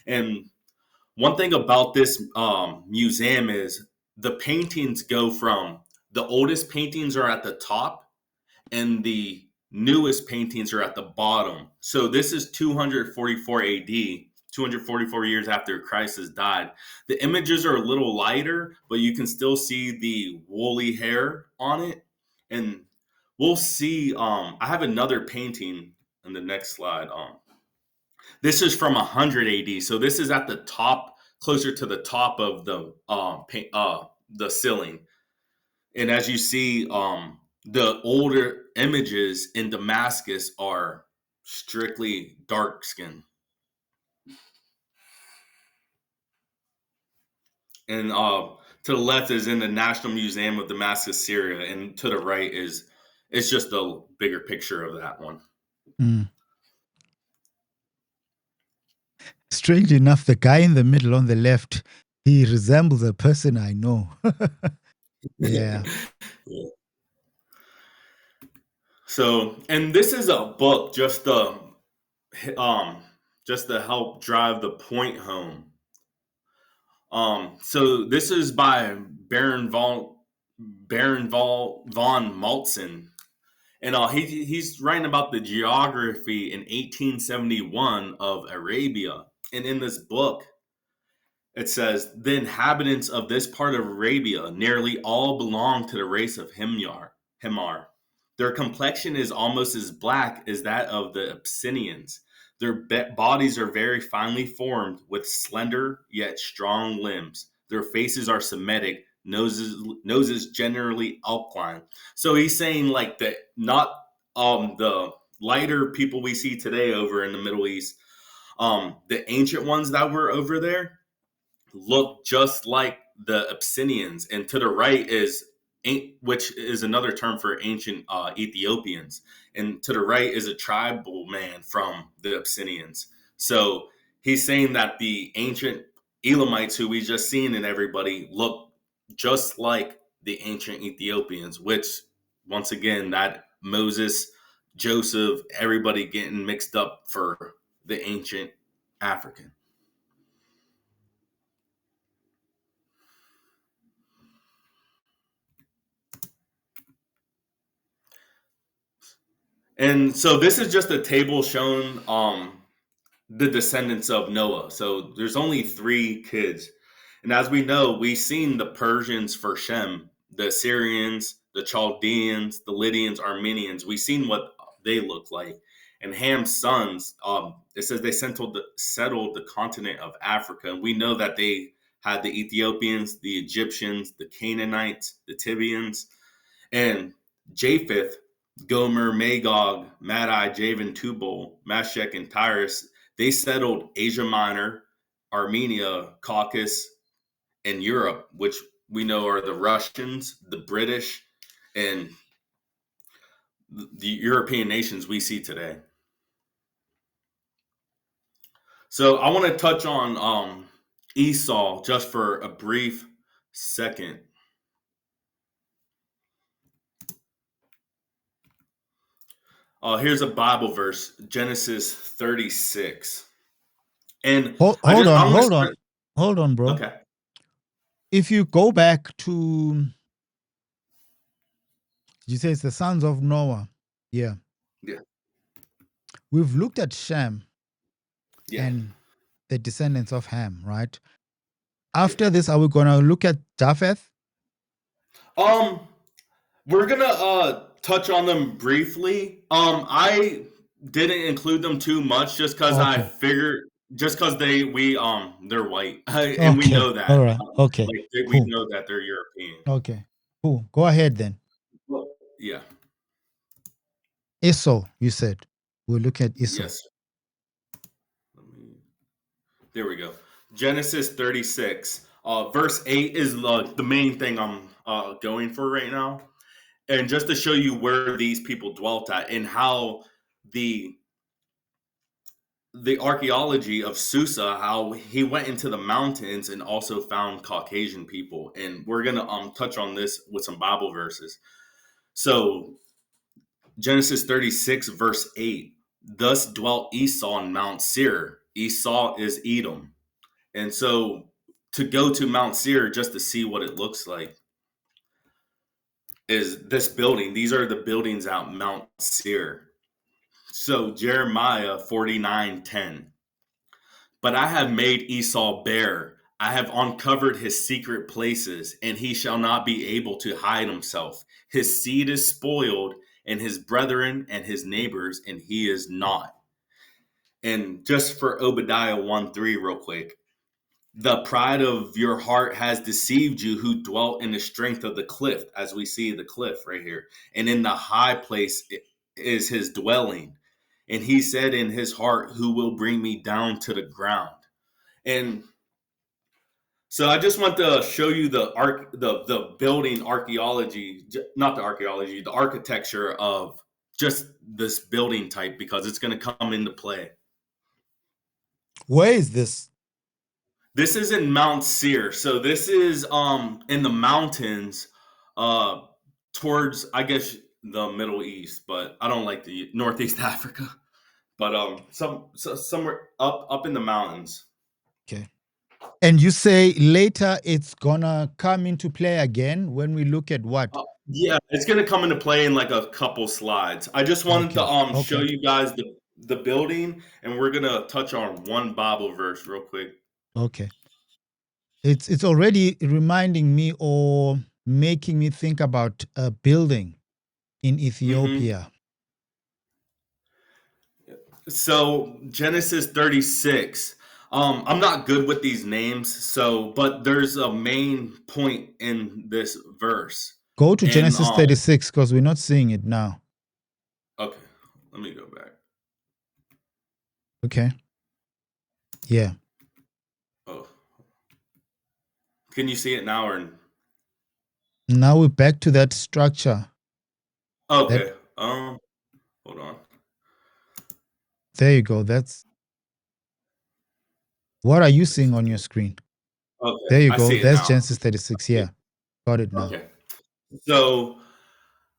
And one thing about this museum is the paintings go from the oldest paintings are at the top and the newest paintings are at the bottom. So this is 244 AD. 244 years after Christ has died. The images are a little lighter, but you can still see the woolly hair on it. And we'll see, I have another painting in the next slide. This is from 100 AD, so this is at the top, closer to the top of the ceiling. And as you see, the older images in Damascus are strictly dark skin. And to the left is in the National Museum of Damascus, Syria, and to the right is it's just a bigger picture of that one. Mm. Strange enough, the guy in the middle on the left, he resembles a person I know. Yeah. Yeah. So, and this is a book just to help drive the point home. So this is by Baron von Maltzen, and he's writing about the geography in 1871 of Arabia. And in this book, it says the inhabitants of this part of Arabia nearly all belong to the race of Himar. Their complexion is almost as black as that of the Abyssinians. Their bodies are very finely formed with slender yet strong limbs. Their faces are Semitic, noses generally alkaline. So he's saying like that, not the lighter people we see today over in the Middle East, the ancient ones that were over there look just like the Abyssinians, and to the right is which is another term for ancient Ethiopians, and to the right is a tribal man from the Abyssinians. So he's saying that the ancient Elamites, who we just seen in everybody, look just like the ancient Ethiopians, which once again that Moses, Joseph, everybody getting mixed up for the ancient African. And so this is just a table showing the descendants of Noah. So there's only 3 kids. And as we know, we've seen the Persians for Shem, the Assyrians, the Chaldeans, the Lydians, Armenians. We've seen what they look like. And Ham's sons, it says they settled the continent of Africa. And we know that they had the Ethiopians, the Egyptians, the Canaanites, the Tibians, and Japheth, Gomer, Magog, Madai, Javan, Tubal, Meshech, and Tyrus, they settled Asia Minor, Armenia, Caucasus, and Europe, which we know are the Russians, the British, and the European nations we see today. So I want to touch on Esau just for a brief second. Here's a Bible verse, Genesis 36. And Hold, I hold just on, I'm gonna hold on, start. hold on, bro. Okay. If you go back to, you say it's the sons of Noah. Yeah. Yeah. We've looked at Shem Yeah. and the descendants of Ham, right? Yeah. After this, are we going to look at Japheth? Um, we're gonna touch on them briefly. I didn't include them too much just because I Okay. figured just because they're white and we Okay. know that All right. Okay. we Cool. know that they're European. Okay. Cool. Go ahead then. Well, yeah. Esau, you said. We'll look at Esau. Yes. There we go. Genesis 36. Verse 8 is the main thing I'm going for right now. And just to show you where these people dwelt at and how the archaeology of Susa, how he went into the mountains and also found Caucasian people. And we're gonna touch on this with some Bible verses. So Genesis 36, verse 8. Thus dwelt Esau on Mount Seir. Esau is Edom. And so to go to Mount Seir just to see what it looks like is this building. These are the buildings out Mount Seir. So Jeremiah 49:10. But I have made Esau bare. I have uncovered his secret places, and he shall not be able to hide himself. His seed is spoiled, and his brethren and his neighbors, and he is not. And just for Obadiah 1:3, real quick, the pride of your heart has deceived you, who dwelt in the strength of the cliff, as we see the cliff right here. And in the high place is his dwelling. And he said in his heart, who will bring me down to the ground? And so I just want to show you the building archaeology, not the archaeology, the architecture of just this building type, because it's going to come into play. Where is this? This is in Mount Seir. So this is in the mountains towards, I guess, the Middle East, but I don't like the Northeast Africa. But somewhere up in the mountains. Okay. And you say later it's gonna come into play again when we look at what? Yeah, it's gonna come into play in like a couple slides. I just wanted to show Okay. you guys the building, and we're gonna touch on one Bible verse real quick. Okay. It's already reminding me or making me think about a building in Ethiopia. So Genesis 36. I'm not good with these names, but there's a main point in this verse. Go to And Genesis 36 because we're not seeing it now. okay, let me go back. Okay. Yeah. Oh, can you see it now or? Now we're back to that structure. Okay. Hold on. There you go. That's what are you seeing on your screen? Okay, There you I go. see it That's now. Genesis 36. Yeah. Got it now. Okay. So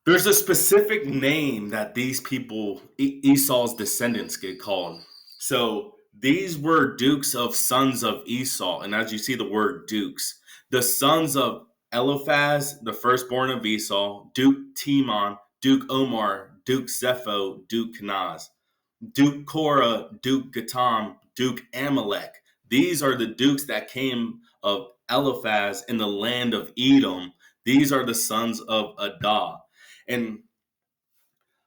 there's a specific name that these people, Esau's descendants, get called. So these were dukes of sons of Esau. And as you see the word dukes, the sons of Eliphaz, the firstborn of Esau, Duke Timon, Duke Omar, Duke Zepho, Duke Kenaz, Duke Korah, Duke Gatam, Duke Amalek. These are the dukes that came of Eliphaz in the land of Edom. These are the sons of Adah. And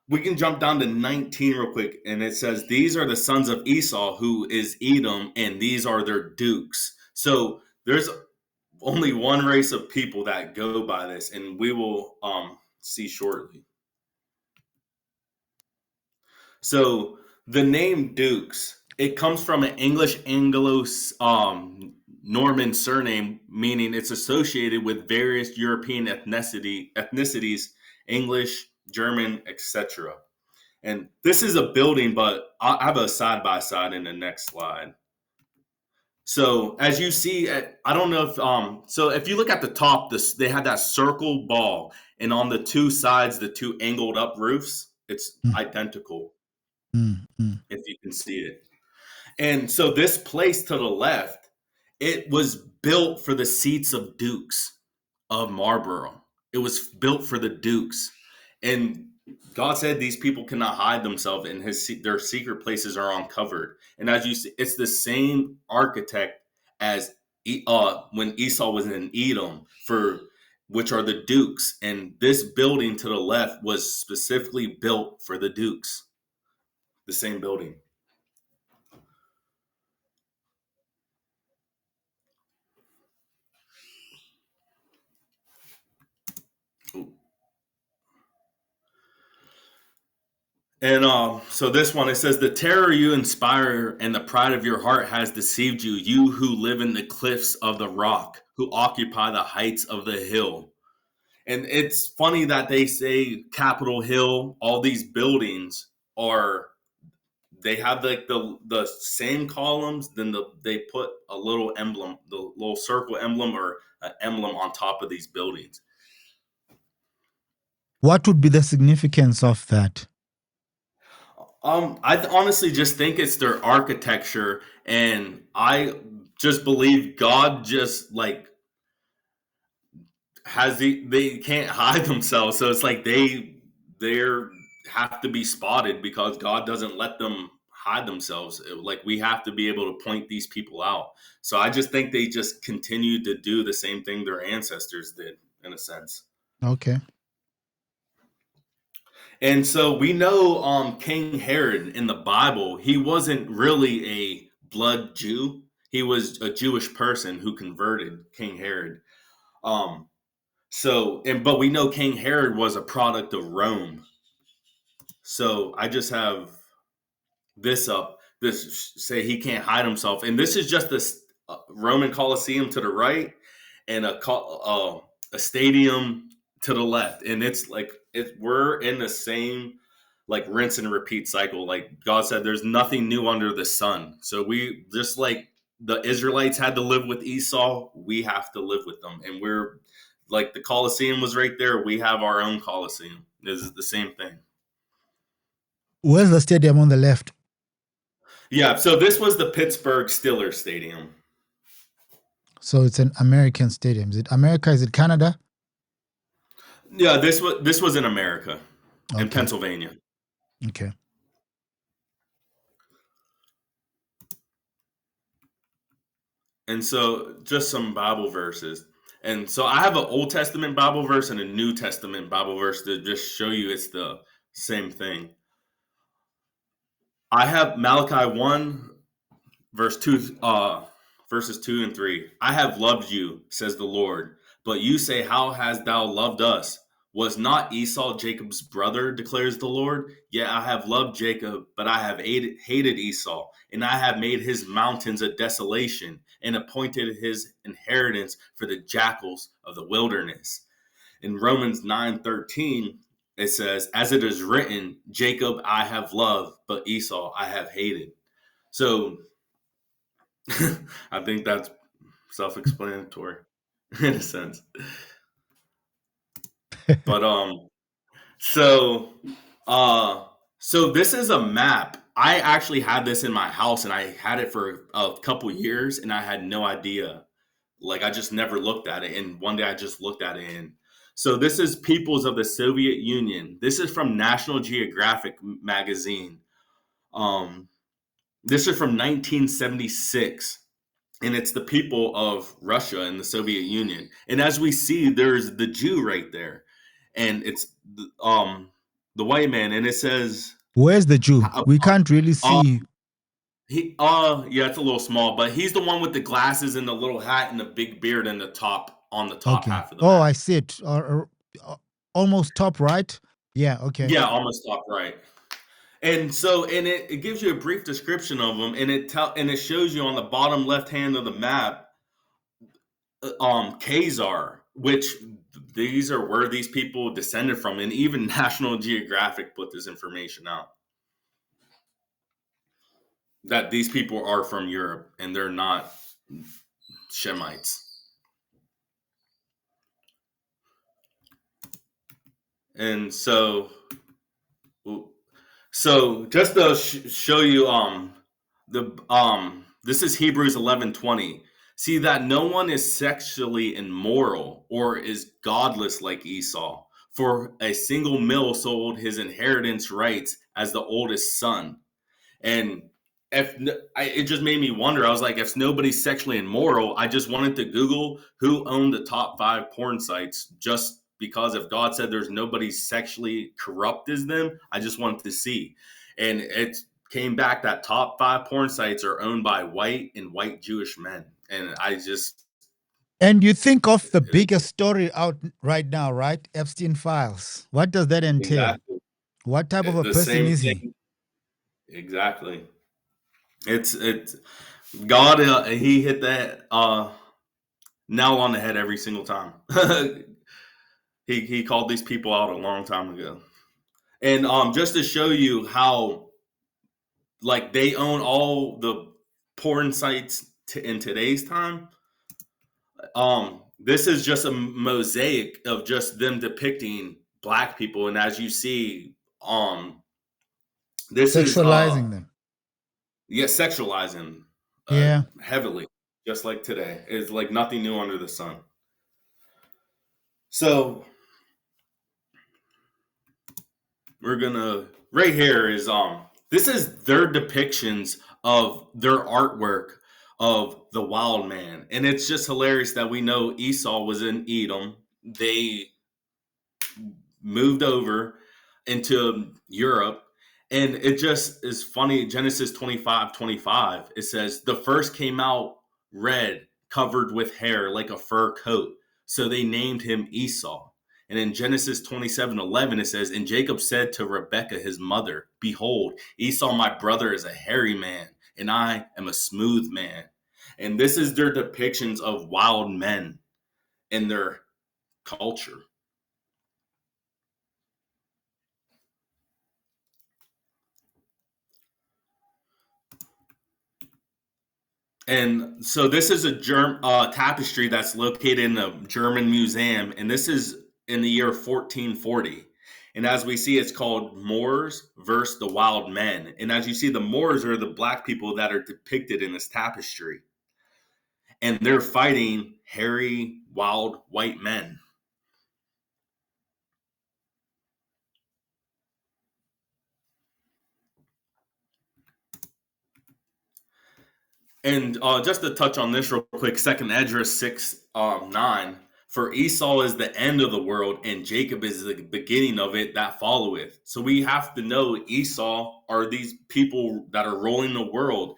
we can jump down to 19 real quick. And it says, these are the sons of Esau, who is Edom, and these are their dukes. So there's only one race of people that go by this, and we will see shortly. So the name Dukes, it comes from an English Anglo Norman surname, meaning it's associated with various European ethnicities, English, German, etc. And this is a building, but I have a side by side in the next slide. So as you see, I don't know if so if you look at the top, they had that circle ball, and on the two sides, the two angled up roofs, it's identical. If you can see it. And so this place to the left, it was built for the seats of dukes of Marlborough. It was built for the dukes. And God said these people cannot hide themselves, and their secret places are uncovered. And as you see, it's the same architect as when Esau was in Edom, for which are the dukes. And this building to the left was specifically built for the dukes. The same building. And so this one, it says, the terror you inspire and the pride of your heart has deceived you, you who live in the cliffs of the rock, who occupy the heights of the hill. And it's funny that they say Capitol Hill, all these buildings they have like the same columns, then they put a little emblem, the little circle emblem or an emblem on top of these buildings. What would be the significance of that? I honestly just think it's their architecture, and I just believe God just like they can't hide themselves, so it's like they're have to be spotted because God doesn't let them hide themselves. Like we have to be able to point these people out. So I just think they just continue to do the same thing their ancestors did, in a sense. Okay. And so we know King Herod in the Bible, he wasn't really a blood Jew. He was a Jewish person who converted, King Herod. Um, but we know King Herod was a product of Rome. So I just have this up. This say he can't hide himself, and this is just the Roman Colosseum to the right, and a stadium to the left, and it's like we're in the same like rinse and repeat cycle. Like God said, there's nothing new under the sun. So we just like the Israelites had to live with Esau, we have to live with them, and we're like the Colosseum was right there. We have our own Colosseum. This is the same thing. Where's the stadium on the left? Yeah, so this was the Pittsburgh Steelers Stadium. So it's an American stadium. Is it America? Is it Canada? Yeah, this was in America, in Okay. Pennsylvania. Okay. And so just some Bible verses. And so I have an Old Testament Bible verse and a New Testament Bible verse to just show you it's the same thing. I have Malachi 1 verse 2 verses 2 and 3. I have loved you, says the Lord, but you say, how hast thou loved us? Was not Esau Jacob's brother, declares the Lord? Yet I have loved Jacob, but I have hated Esau, and I have made his mountains a desolation, and appointed his inheritance for the jackals of the wilderness. In Romans 9:13, it says, as it is written, Jacob I have loved, but Esau I have hated. So I think that's self-explanatory in a sense. But so so this is a map. I actually had this in my house and I had it for a couple years and I had no idea. Like I just never looked at it, and one day I just looked at it. And so this is peoples of the Soviet Union. This is from National Geographic magazine. This is from 1976. And it's the people of Russia and the Soviet Union. And as we see, there's the Jew right there, and it's the white man, and it says, Where's the Jew? We can't really uh, see. yeah, it's a little small, but he's the one with the glasses and the little hat and the big beard and the top on the top Okay. half of the Oh, map. I see it. Almost top right. Yeah. Okay. Yeah, almost top right. And so, and it gives you a brief description of them, and it shows you on the bottom left hand of the map Khazar, which these are where these people descended from, and even National Geographic put this information out that these people are from Europe and they're not Shemites. And so just to show you this is Hebrews 11:20. See that no one is sexually immoral or is godless like Esau, for a single mill sold his inheritance rights as the oldest son. And it just made me wonder. I was like, if nobody's sexually immoral, I just wanted to Google who owned the top 5 porn sites, just because if God said there's nobody sexually corrupt as them, I just wanted to see. And it came back that top 5 porn sites are owned by white and white Jewish men. And I just. And you think of the biggest story out right now, right? Epstein files. What does that entail? Exactly. What type of a The person same is he? thing. Exactly. It's God. He hit that nail on the head every single time. He called these people out a long time ago. And just to show you how like they own all the porn sites in today's time, this is just a mosaic of just them depicting black people. And as you see, this is Sexualizing them. sexualizing Yeah. heavily, just like today. It's like nothing new under the sun. So we're gonna right here is this is their depictions of their artwork of the wild man, and it's just hilarious that we know Esau was in Edom. They moved over into Europe. And it just is funny. Genesis 25:25, it says, the first came out red, covered with hair like a fur coat. So they named him Esau. And in Genesis 27:11, it says, and Jacob said to Rebekah, his mother, behold, Esau, my brother, is a hairy man, and I am a smooth man. And this is their depictions of wild men in their culture. And so this is a tapestry that's located in a German museum, and this is in the year 1440. And as we see, it's called Moors versus the Wild Men. And as you see, the Moors are the black people that are depicted in this tapestry. And they're fighting hairy, wild, white men. And just to touch on this real quick, Second Esdras 6:9. For Esau is the end of the world, and Jacob is the beginning of it that followeth. So we have to know Esau are these people that are ruling the world,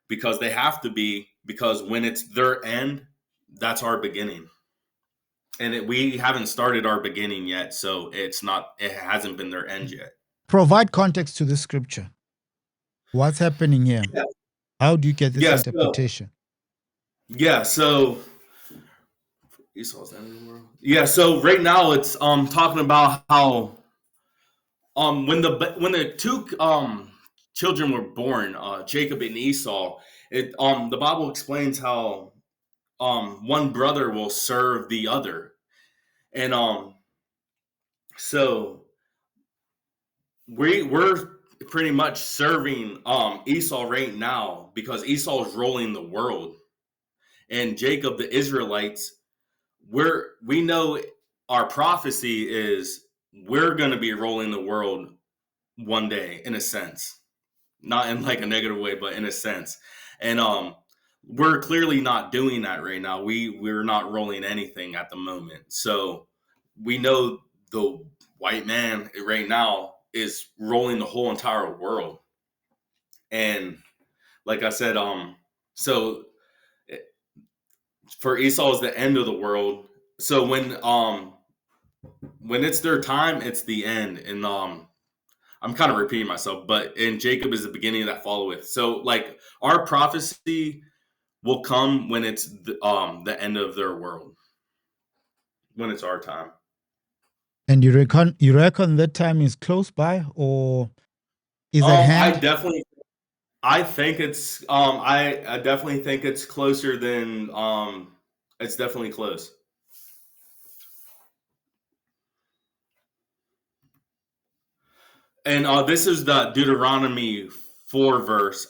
because they have to be, because when it's their end, that's our beginning. And we haven't started our beginning yet, so it hasn't been their end yet. Provide context to the scripture. What's happening here? Yeah. How do you get this interpretation? So Esau's the end of the world. Yeah, so right now it's talking about how when the two children were born, Jacob and Esau, the Bible explains how one brother will serve the other. And so we're pretty much serving Esau right now, because Esau is ruling the world. And Jacob, the Israelites, we know our prophecy is we're going to be ruling the world one day, in a sense, not in like a negative way, but in a sense. And we're clearly not doing that right now. We're not ruling anything at the moment. So we know the white man right now is ruling the whole entire world. And like I said, so for Esau is the end of the world. So when it's their time, it's the end. And I'm kind of repeating myself, but in Jacob is the beginning that followeth. So like our prophecy will come when it's the end of their world, when it's our time. And you reckon that time is close by, or is at hand? I think it's I definitely think it's closer than it's definitely close. And this is the Deuteronomy 4 verse,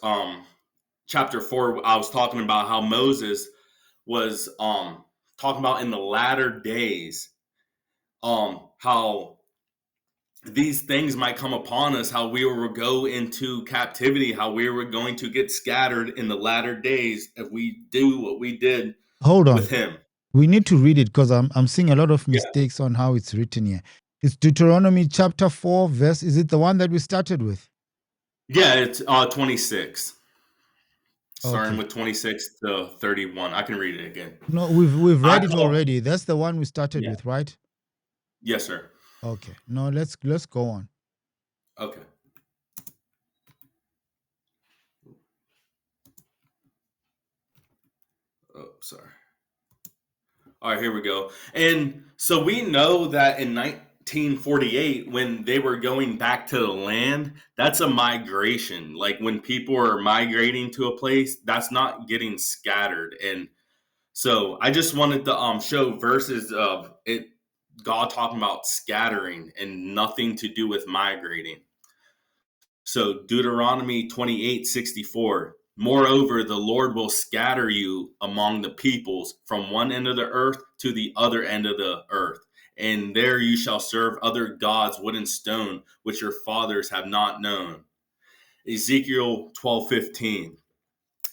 chapter 4. I was talking about how Moses was talking about in the latter days, how these things might come upon us, how we will go into captivity, how we were going to get scattered in the latter days if we do what we did with him. We need to read it, because I'm seeing a lot of mistakes on how it's written here. It's Deuteronomy chapter 4 verse. Is it the one that we started with? Yeah, it's 26. Starting with 26 to 31. I can read it again. No, we've read it already. That's the one we started with, right? Yes, sir. Okay. No, let's go on. Okay. Oh, sorry. All right, here we go. And so we know that in 1948, when they were going back to the land, that's a migration. Like when people are migrating to a place, that's not getting scattered. And so I just wanted to show verses of it, God talking about scattering and nothing to do with migrating. So Deuteronomy 28:64. Moreover, the Lord will scatter you among the peoples from one end of the earth to the other end of the earth. And there you shall serve other gods, wood and stone, which your fathers have not known. Ezekiel 12:15.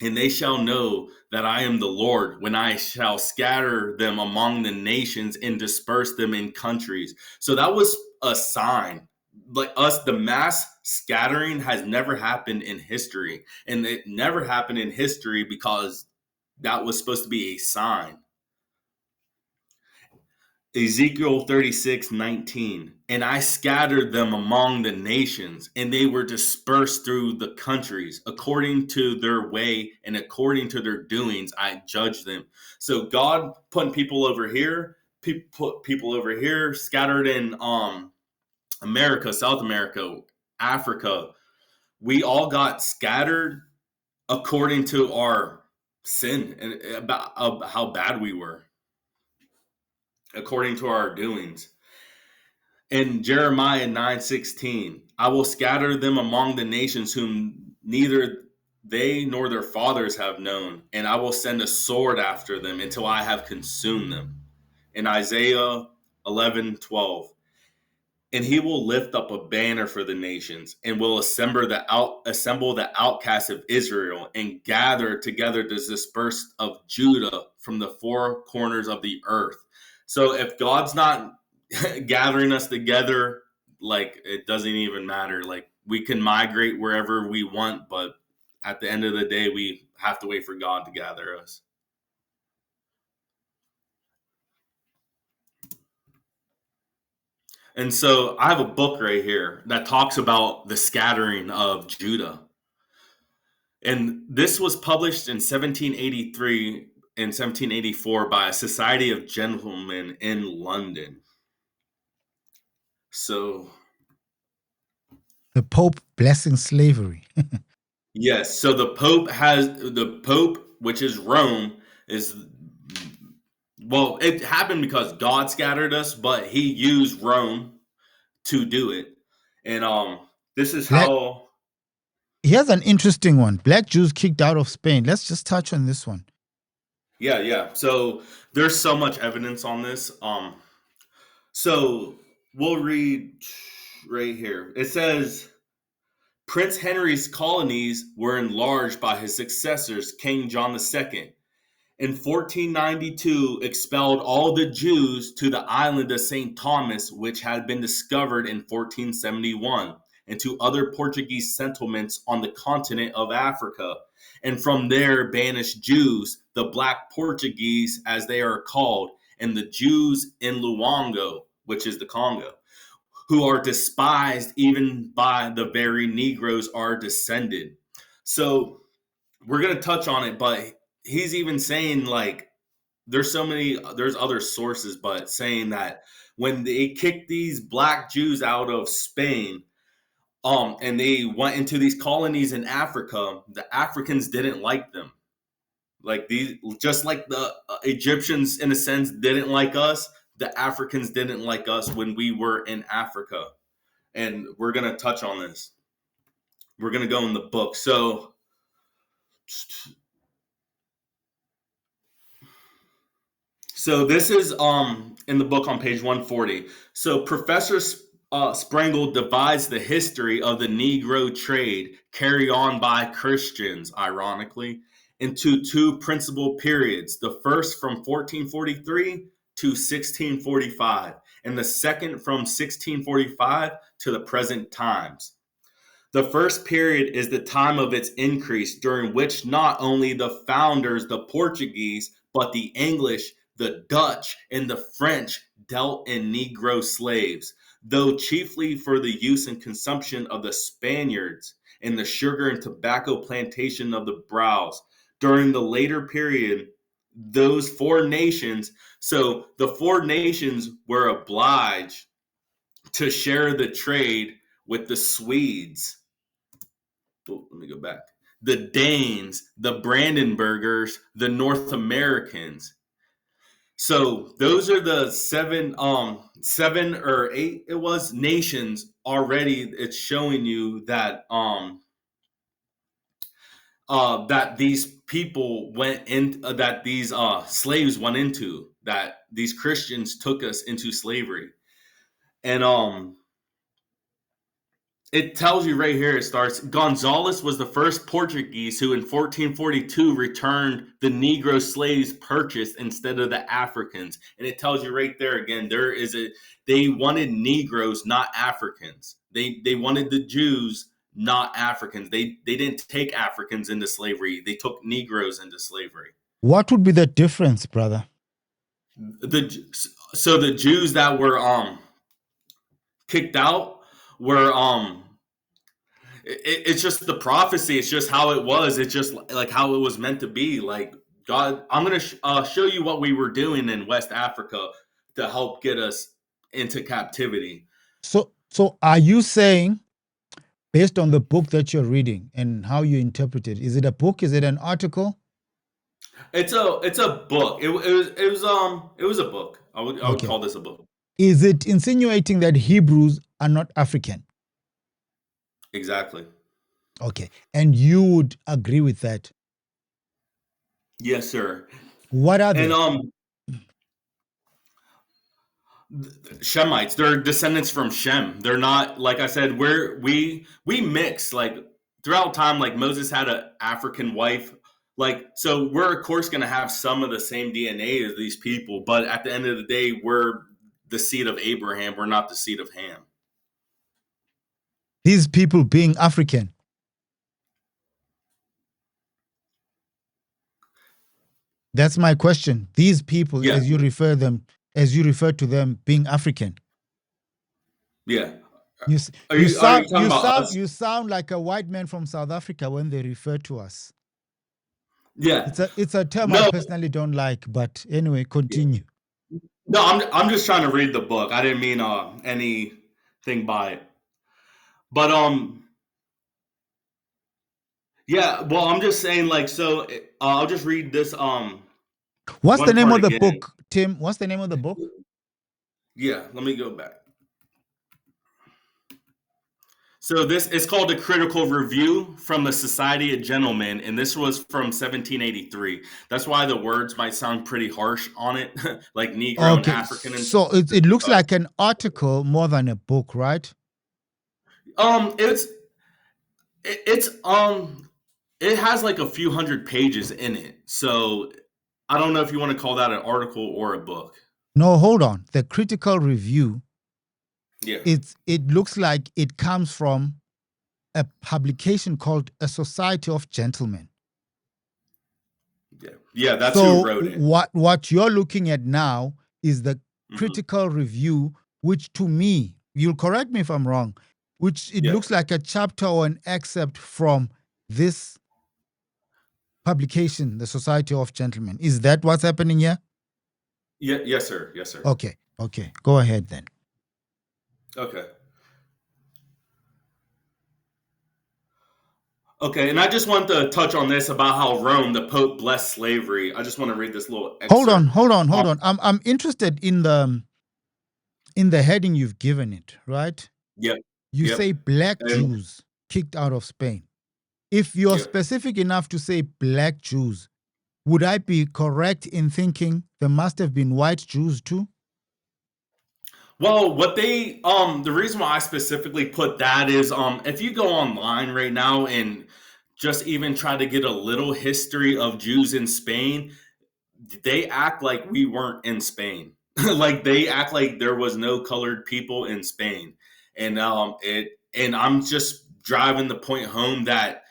And they shall know that I am the Lord when I shall scatter them among the nations and disperse them in countries. So that was a sign like us, the mass scattering has never happened in history. And it never happened in history because that was supposed to be a sign. Ezekiel 36:19. And I scattered them among the nations, and they were dispersed through the countries. According to their way and according to their doings, I judged them. So God putting people over here, put people over here, scattered in America, South America, Africa. We all got scattered according to our sin and about how bad we were, according to our doings. In Jeremiah 9:16, I will scatter them among the nations whom neither they nor their fathers have known, and I will send a sword after them until I have consumed them. In Isaiah 11:12, and he will lift up a banner for the nations and will assemble the outcasts of Israel and gather together the dispersed of Judah from the four corners of the earth. So if God's not gathering us together, like, it doesn't even matter. Like, we can migrate wherever we want, but at the end of the day, we have to wait for God to gather us. And so I have a book right here that talks about the scattering of Judah. And this was published in 1783 and 1784 by a Society of Gentlemen in London. So, The Pope blessing slavery. yes, so the Pope, which is Rome, is, well, it happened because God scattered us, but he used Rome to do it. And this is Black. how. Here's an interesting one. Black Jews kicked out of Spain. Let's just touch on this one. Yeah. So there's so much evidence on this. So we'll read right here. It says Prince Henry's colonies were enlarged by his successors, King John II. In 1492, expelled all the Jews to the island of St. Thomas, which had been discovered in 1471, and to other Portuguese settlements on the continent of Africa. And from there banished Jews, the Black Portuguese as they are called, and the Jews in Luango, which is the Congo, who are despised even by the very Negroes are descended. So we're going to touch on it, but he's even saying, like, there's other sources, but saying that when they kicked these Black Jews out of Spain, and they went into these colonies in Africa, the Africans didn't like them. Like, these, just like the Egyptians in a sense didn't like us, the Africans didn't like us when we were in Africa. And we're going to touch on this. We're going to go in the book. So this is in the book on page 140. So Professor Sprengel divides the history of the Negro trade carried on by Christians, ironically, into two principal periods. The first from 1443 to 1645, and the second from 1645 to the present times. The first period is the time of its increase, during which not only the founders, the Portuguese, but the English, the Dutch, and the French dealt in Negro slaves, though chiefly for the use and consumption of the Spaniards in the sugar and tobacco plantation of the Brows. During the later period, those four nations, so the four nations were obliged to share the trade with the Swedes. Oh, let me go back. The Danes, the Brandenburgers, the North Americans. So those are the seven or eight, it was, nations already. It's showing you that that these people went in, that these slaves went into, that these Christians took us into slavery. And it tells you right here, it starts, Gonzalez was the first Portuguese who in 1442 returned the Negro slaves purchased instead of the Africans. And it tells you right there again, they wanted Negroes, not Africans. They wanted the Jews, not Africans. They didn't take Africans into slavery. They took Negroes into slavery. What would be the difference, brother? The Jews that were kicked out were it's just the prophecy. It's just how it was. It's just like how it was meant to be. Like God, I'm gonna show you what we were doing in West Africa to help get us into captivity. So are you saying, based on the book that you're reading and how you interpret it, is it a book? Is it an article? It's a book. It was a book. I would call this a book. Is it insinuating that Hebrews are not African? Exactly. Okay. And you would agree with that? Yes, sir. What are they? And Shemites. They're descendants from Shem. They're not, like I said, we mix, like throughout time. Like Moses had an African wife. Like, so we're of course going to have some of the same DNA as these people, but at the end of the day, we're the seed of Abraham. We're not the seed of Ham. These people being African. That's my question. These people, Yeah. as you refer to them being African. Yeah. You us? sound like a white man from South Africa when they refer to us. Yeah. It's a term I personally don't like, but anyway, continue. No, I'm just trying to read the book. I didn't mean anything by it. But yeah, well, I'm just saying, like, so I'll just read this What's the name of the book, Tim? What's the name of the book? Yeah, let me go back. So this is called A Critical Review from the Society of Gentlemen, and this was from 1783. That's why the words might sound pretty harsh on it, like Negro and African. And so it looks like an article more than a book, right? It has like a few hundred pages in it. So I don't know if you want to call that an article or a book. No, hold on. The Critical Review. Yeah. It looks like it comes from a publication called A Society of Gentlemen. Yeah, that's who wrote it. What you're looking at now is the Critical Review, which to me, you'll correct me if I'm wrong, which it looks like a chapter or an excerpt from this publication, the Society of Gentlemen. Is that what's happening here? Yeah, yes, sir. Yes, sir. Okay. Go ahead then. Okay, and I just want to touch on this about how Rome, the Pope, blessed slavery. I just want to read this little excerpt. Hold on. I'm interested in the heading you've given it, right? Yep. You say black Jews kicked out of Spain. If you're specific enough to say black Jews, would I be correct in thinking there must have been white Jews too? Well, the reason why I specifically put that is, if you go online right now and just even try to get a little history of Jews in Spain, they act like we weren't in Spain. Like they act like there was no colored people in Spain. And I'm just driving the point home that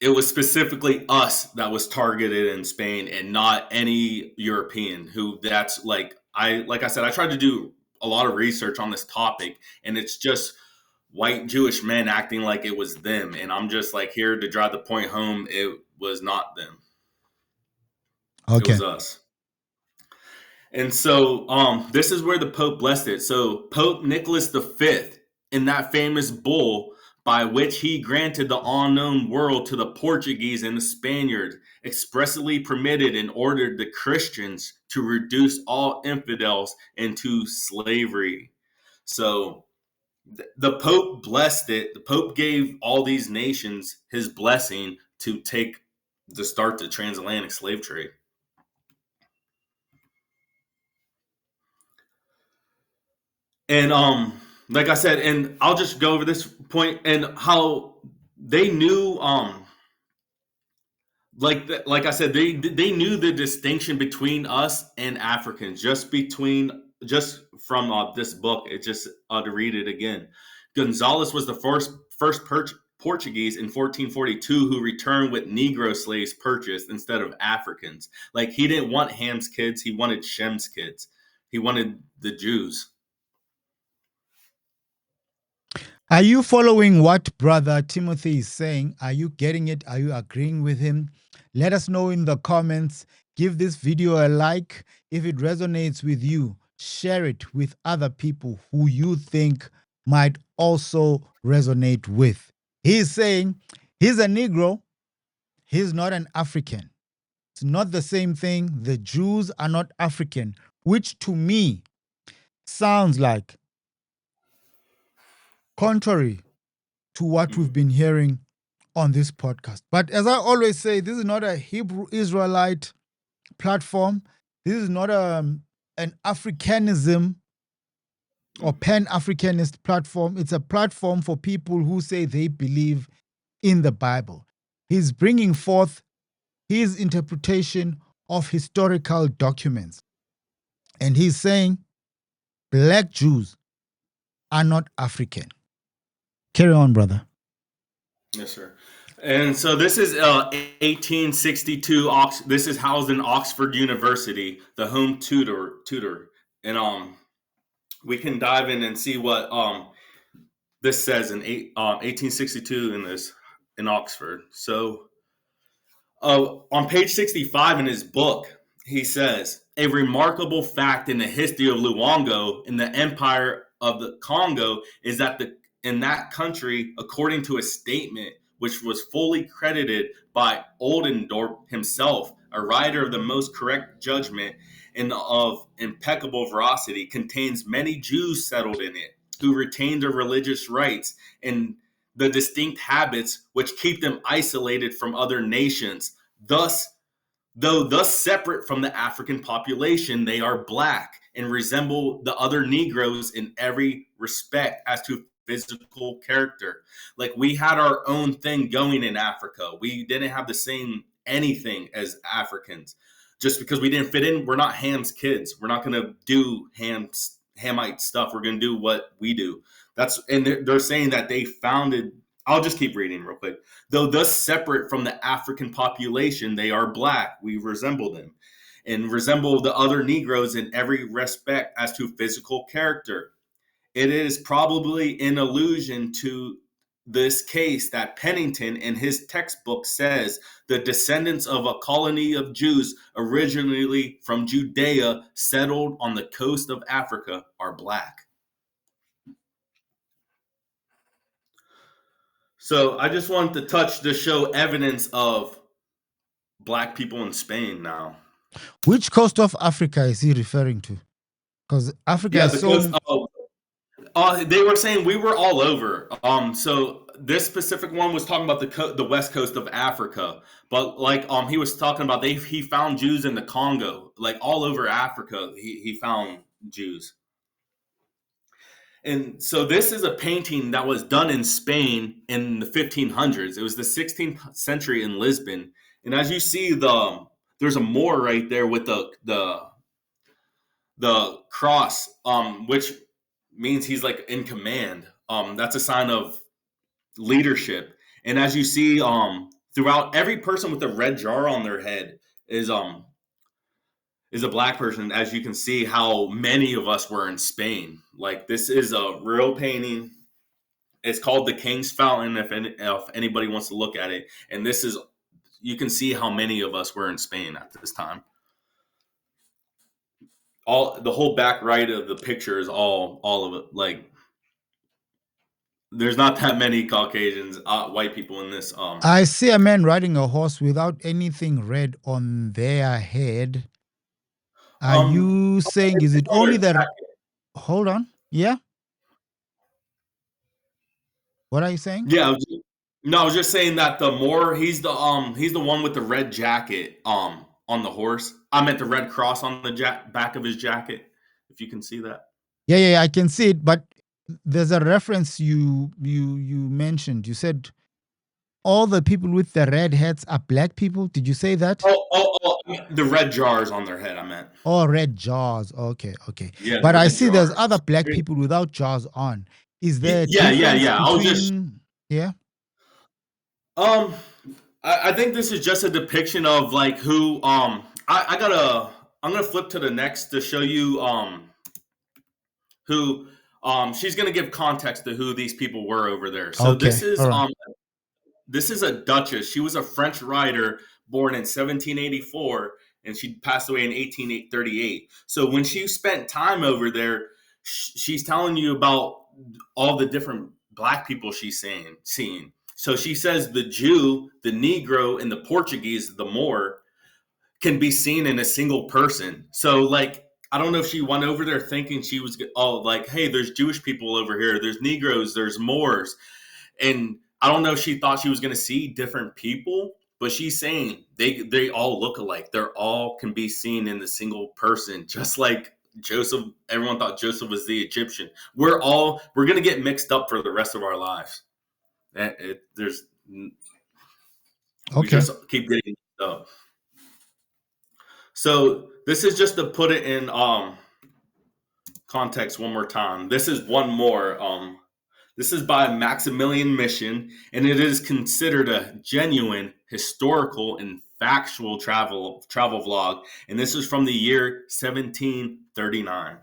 it was specifically us that was targeted in Spain and not any European who that's like I said, I tried to do a lot of research on this topic, and it's just white Jewish men acting like it was them. And I'm just like here to drive the point home. It was not them. Okay. It was us. And so this is where the Pope blessed it. So Pope Nicholas V, in that famous bull by which he granted the unknown world to the Portuguese and the Spaniards, expressly permitted and ordered the Christians to reduce all infidels into slavery. So the Pope blessed it. The Pope gave all these nations his blessing to start the transatlantic slave trade. And like I said, and I'll just go over this point and how they knew like I said, they knew the distinction between us and Africans, just between just from this book. It's just to read it again. Gonzalez was the first Portuguese in 1442 who returned with Negro slaves purchased instead of Africans. Like, he didn't want Ham's kids; he wanted Shem's kids. He wanted the Jews. Are you following what Brother Timothy is saying? Are you getting it? Are you agreeing with him? Let us know in the comments. Give this video a like. If it resonates with you, share it with other people who you think might also resonate with. He's saying he's a Negro, he's not an African. It's not the same thing. The Jews are not African, which to me sounds like contrary to what we've been hearing on this podcast. But as I always say, this is not a Hebrew Israelite platform. This is not an Africanism or Pan-Africanist platform. It's a platform for people who say they believe in the Bible. He's bringing forth his interpretation of historical documents. And he's saying black Jews are not African. Carry on, brother. Yes, sir. And so this is 1862. This is housed in Oxford University, the home tutor, and we can dive in and see what this says in 1862 in Oxford. So on page 65 in his book, he says, a remarkable fact in the history of Luongo in the Empire of the Congo is that in that country, according to a statement which was fully credited by Oldendorp himself, a writer of the most correct judgment and of impeccable veracity, contains many Jews settled in it, who retain their religious rights and the distinct habits which keep them isolated from other nations. Though thus separate from the African population, they are black and resemble the other Negroes in every respect as to physical character. Like, we had our own thing going in Africa. We didn't have the same anything as Africans. Just because we didn't fit in, we're not Ham's kids. We're not going to do Hamite stuff. We're going to do what we do. And they're saying that they founded. I'll just keep reading real quick. Though thus separate from the African population, they are black. We resemble them and resemble the other Negroes in every respect as to physical character. It is probably in allusion to this case that Pennington in his textbook says the descendants of a colony of Jews originally from Judea settled on the coast of Africa are black. So I just wanted to show evidence of black people in Spain now. Which coast of Africa is he referring to? Because Africa is so... They were saying we were all over. So this specific one was talking about the west coast of Africa, but like he was talking about he found Jews in the Congo, like all over Africa. He found Jews. And so this is a painting that was done in Spain in the 1500s. It was the 16th century in Lisbon. And as you see, there's a Moor right there with the cross, which means he's like in command. That's a sign of leadership. And as you see, throughout, every person with a red jar on their head is a black person. As you can see, how many of us were in Spain. Like, this is a real painting. It's called the King's Fountain, if anybody wants to look at it. And this is, you can see how many of us were in Spain at this time. The whole back right of the picture is all of it. Like, there's not that many Caucasians, white people in this. I see a man riding a horse without anything red on their head. Are you saying, is it only the... Hold on. Yeah? What are you saying? Yeah. I was just saying that the Moor, he's the one with the red jacket on the horse. I meant the red cross on the back of his jacket, if you can see that. Yeah, I can see it, but there's a reference you mentioned. You said all the people with the red hats are black people. Did you say that? The red jars on their head, I meant. Oh, red jaws. Okay, okay. Yeah, But the I red see there's jars. other black people without jaws on. Is there a Yeah, yeah, difference yeah. I was just between? Yeah. um I think this is just a depiction of like who I'm gonna flip to the next to show you who she's gonna give context to who these people were over there. So Okay. All right. this is a duchess. She was a French writer born in 1784 and she passed away in 1838. So when she spent time over there, she's telling you about all the different black people she's seeing. So she says the Jew, the Negro, and the Portuguese, the Moor, can be seen in a single person. So like I don't know if she went over there thinking she was like, hey, there's Jewish people over here, there's Negroes, there's Moors, and I don't know if she thought she was going to see different people, but she's saying they all look alike. They're all can be seen in the single person, just like Joseph. Everyone thought Joseph was the Egyptian. We're going to get mixed up for the rest of our lives. There's we Okay. just keep getting mixed up. So this is just to put it in context one more time. This is one more. This is by Maximilian Mission, and it is considered a genuine historical and factual travel vlog. And this is from the year 1739.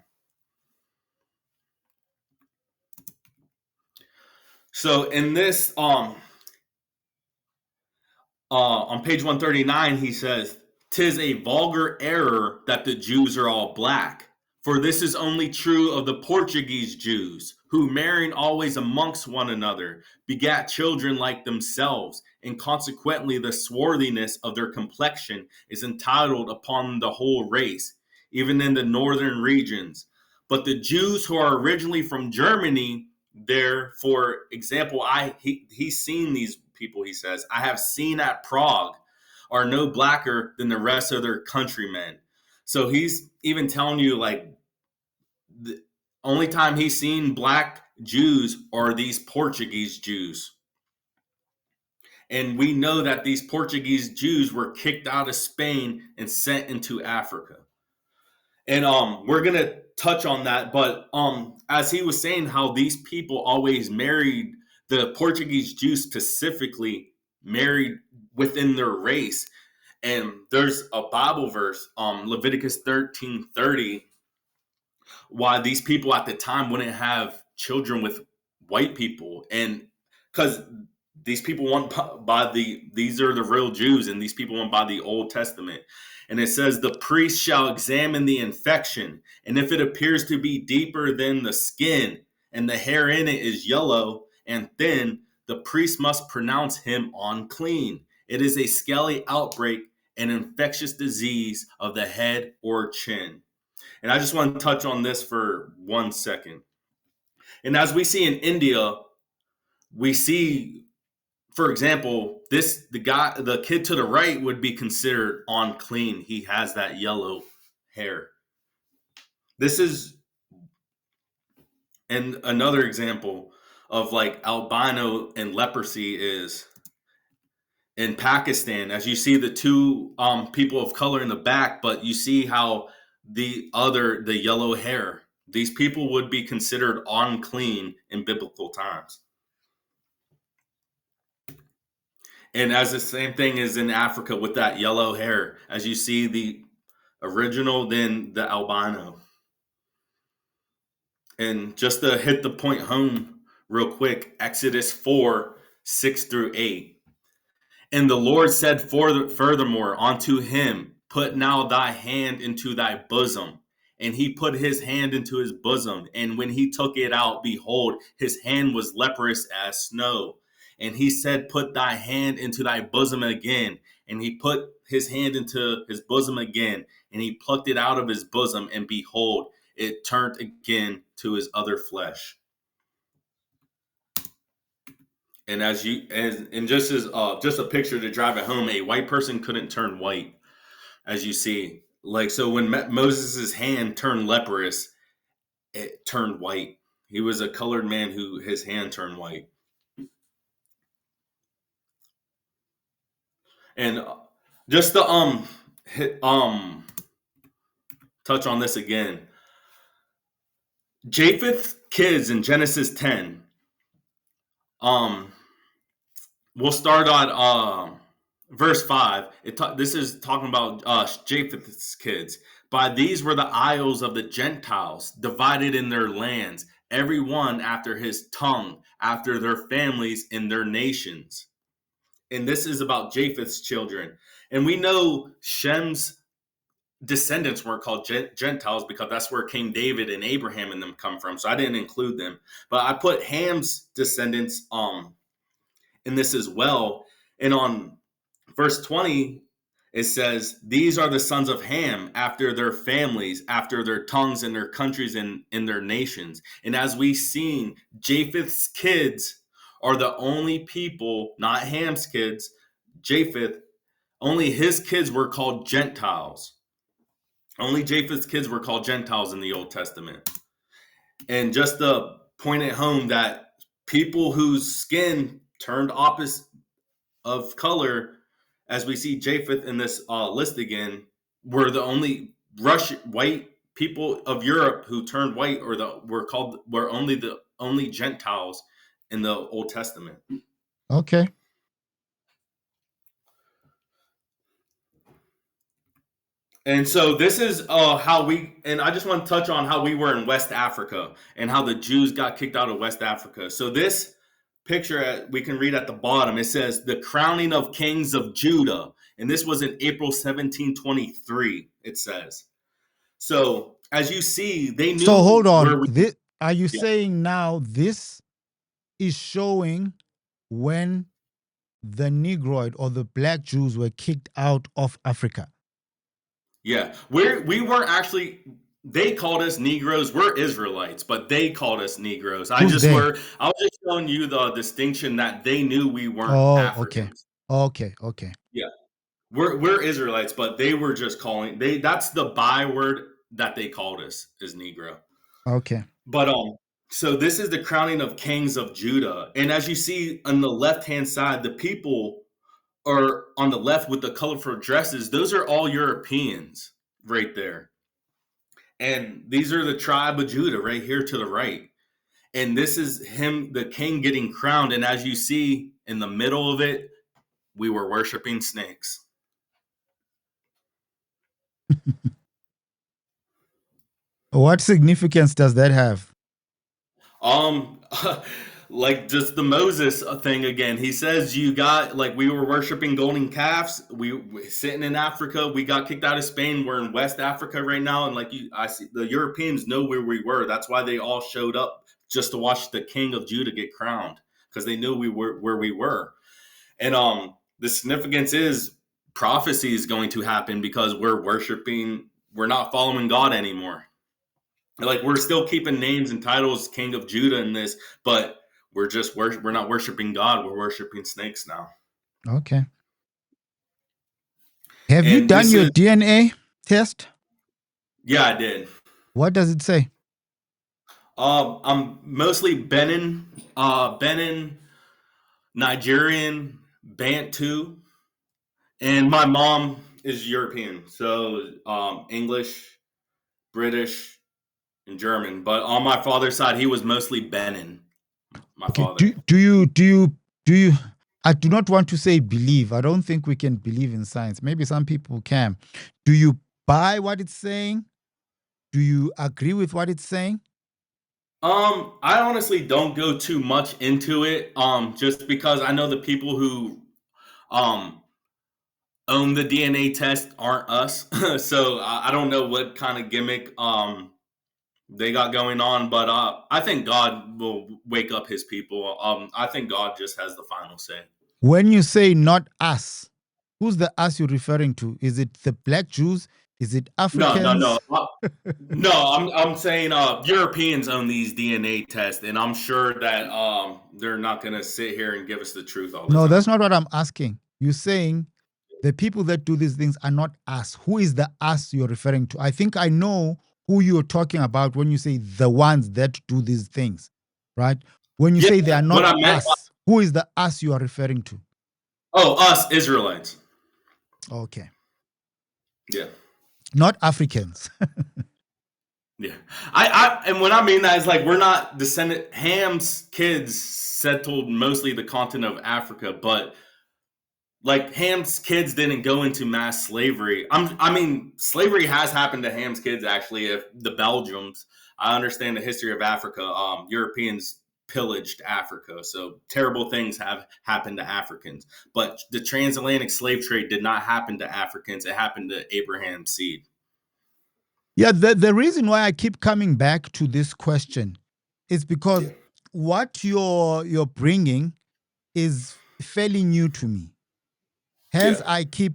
So in this on page 139, he says, "'Tis a vulgar error that the Jews are all black, for this is only true of the Portuguese Jews, who marrying always amongst one another, begat children like themselves, and consequently the swarthiness of their complexion is entitled upon the whole race, even in the northern regions. But the Jews who are originally from Germany, there, for example, he's seen these people, he says, I have seen at Prague, are no blacker than the rest of their countrymen." So he's even telling you like the only time he's seen black Jews are these Portuguese Jews. And we know that these Portuguese Jews were kicked out of Spain and sent into Africa. And we're gonna touch on that, but as he was saying, how these people always married, the Portuguese Jews specifically married within their race. And there's a Bible verse, Leviticus 13:30, why these people at the time wouldn't have children with white people, and because these people went by these are the real Jews, and these people went by the Old Testament. And it says, "The priest shall examine the infection, and if it appears to be deeper than the skin, and the hair in it is yellow and thin, the priest must pronounce him unclean. It is a scaly outbreak, an infectious disease of the head or chin." And I just want to touch on this for 1 second. And as we see in India, we see, for example, the kid to the right would be considered unclean. He has that yellow hair. This is and another example of like albino and leprosy is in Pakistan, as you see the two people of color in the back, but you see how the yellow hair, these people would be considered unclean in biblical times. And as the same thing is in Africa with that yellow hair, as you see the original, then the albino. And just to hit the point home real quick, Exodus 4:6-8. "And the Lord said furthermore unto him, Put now thy hand into thy bosom. And he put his hand into his bosom. And when he took it out, behold, his hand was leprous as snow. And he said, Put thy hand into thy bosom again. And he put his hand into his bosom again. And he plucked it out of his bosom. And behold, it turned again to his other flesh." And just as just a picture to drive it home, a white person couldn't turn white, as you see. Like so, when Moses' hand turned leprous, it turned white. He was a colored man who his hand turned white. And just the touch on this again. Japheth's kids in Genesis 10. We'll start on verse 5. This is talking about Japheth's kids. By these were the isles of the Gentiles, divided in their lands, every one after his tongue, after their families and their nations. And this is about Japheth's children. And we know Shem's descendants weren't called Gentiles because that's where King David and Abraham and them come from. So I didn't include them. But I put Ham's descendants in this as well. And on verse 20, it says, these are the sons of Ham after their families, after their tongues and their countries and in their nations. And as we've seen, Japheth's kids are the only people, not Ham's kids, Japheth, only his kids were called Gentiles. Only Japheth's kids were called Gentiles in the Old Testament. And just to point it home that people whose skin turned opposite of color, as we see Japheth in this list again, were the only white people of Europe who turned white, or were only Gentiles in the Old Testament. Okay. And so this is how and I just want to touch on how we were in West Africa and how the Jews got kicked out of West Africa. So this picture, we can read at the bottom, it says the crowning of kings of Judah. And this was in April 1723, it says. So as you see, they knew. So hold on. Are you saying now this is showing when the Negroid or the black Jews were kicked out of Africa? Yeah, we weren't actually. They called us Negroes. We're Israelites, but they called us Negroes. I was just showing you the distinction that they knew we weren't Africans. Okay. Yeah, we're Israelites, but they were just calling. That's the byword that they called us, is Negro. Okay. But so this is the crowning of kings of Judah, and as you see on the left-hand side, the people are on the left with the colorful dresses. Those are all Europeans right there. And these are the tribe of Judah right here to the right. And this is him, the king, getting crowned. And as you see in the middle of it, we were worshiping snakes. What significance does that have? Like just the Moses thing again. He says we were worshiping golden calves. We sitting in Africa. We got kicked out of Spain. We're in West Africa right now, and I see the Europeans know where we were. That's why they all showed up just to watch the king of Judah get crowned, because they knew we were where we were. And the significance is prophecy is going to happen because we're not following God anymore. Like, we're still keeping names and titles, King of Judah in this, but we're not worshiping God. We're worshiping snakes now. Okay. Have you done your DNA test? Yeah, I did. What does it say? I'm mostly Benin, Nigerian, Bantu, and my mom is European, so English, British, and German. But on my father's side, he was mostly Benin. My father. Do you? I do not want to say believe. I don't think we can believe in science. Maybe some people can. Do you buy what it's saying? Do you agree with what it's saying? I honestly don't go too much into it. Just because I know the people who own the DNA test aren't us. So I don't know what kind of gimmick they got going on, but I think God will wake up his people. I think God just has the final say. When you say not us, who's the us you're referring to? Is it the black Jews? Is it Africans? No, I'm saying Europeans own these DNA tests, and I'm sure that they're not going to sit here and give us the truth all the time. No, that's not what I'm asking. You're saying the people that do these things are not us. Who is the us you're referring to? I think I know who you're talking about when you say the ones that do these things, right? When you say they are not us, who is the us you are referring to? Oh, us, Israelites. Okay. Yeah. not Africans. Yeah. I and what I mean that is like we're not descendant Ham's kids settled mostly the continent of Africa, but like Ham's kids didn't go into mass slavery. I mean, slavery has happened to Ham's kids actually. If the Belgians, I understand the history of Africa. Europeans pillaged Africa, so terrible things have happened to Africans. But the transatlantic slave trade did not happen to Africans. It happened to Abraham's seed. Yeah, the reason why I keep coming back to this question is because Yeah. what you're bringing is fairly new to me. Hence, Yeah. I keep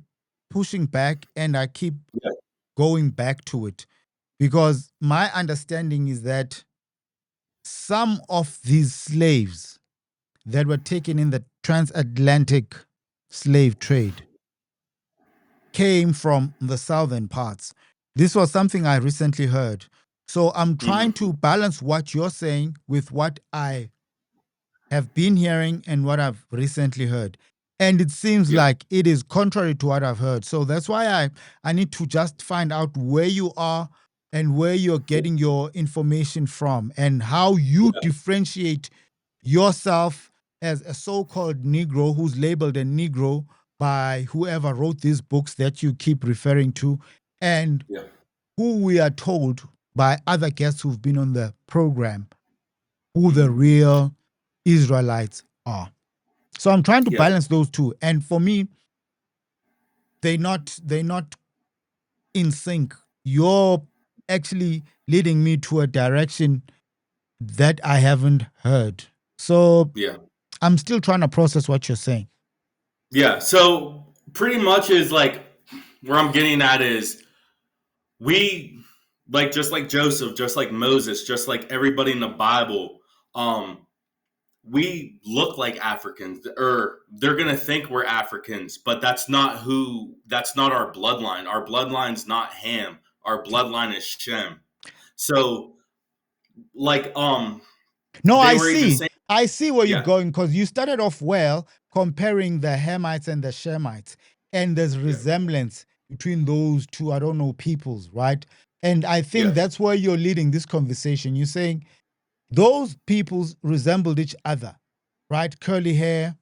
pushing back and I keep Yeah. going back to it because my understanding is that some of these slaves that were taken in the transatlantic slave trade came from the southern parts. This was something I recently heard. So I'm trying Mm-hmm. to balance what you're saying with what I have been hearing and what I've recently heard. And it seems Yeah. like it is contrary to what I've heard. So that's why I need to just find out where you are and where you're Yeah. getting your information from and how you Yeah. differentiate yourself as a so-called Negro who's labeled a Negro by whoever wrote these books that you keep referring to, and Yeah. who we are told by other guests who've been on the program who the Mm-hmm. real Israelites are. So I'm trying to Yeah. balance those two. And for me, they're not in sync. You're actually leading me to a direction that I haven't heard. So Yeah. I'm still trying to process what you're saying. Yeah. So pretty much is like where I'm getting at is we like just like Joseph, just like Moses, just like everybody in the Bible, um, we look like Africans, or they're gonna think we're Africans, but that's not our bloodline. Our bloodline's not Ham. Our bloodline is Shem. So like No, they I were even see. saying, I see where you're yeah, going because you started off well comparing the Hamites and the Shemites, and there's yeah, resemblance between those two, I don't know, peoples, right? And I think yeah, that's where you're leading this conversation. You're saying those peoples resembled each other, right? Curly hair,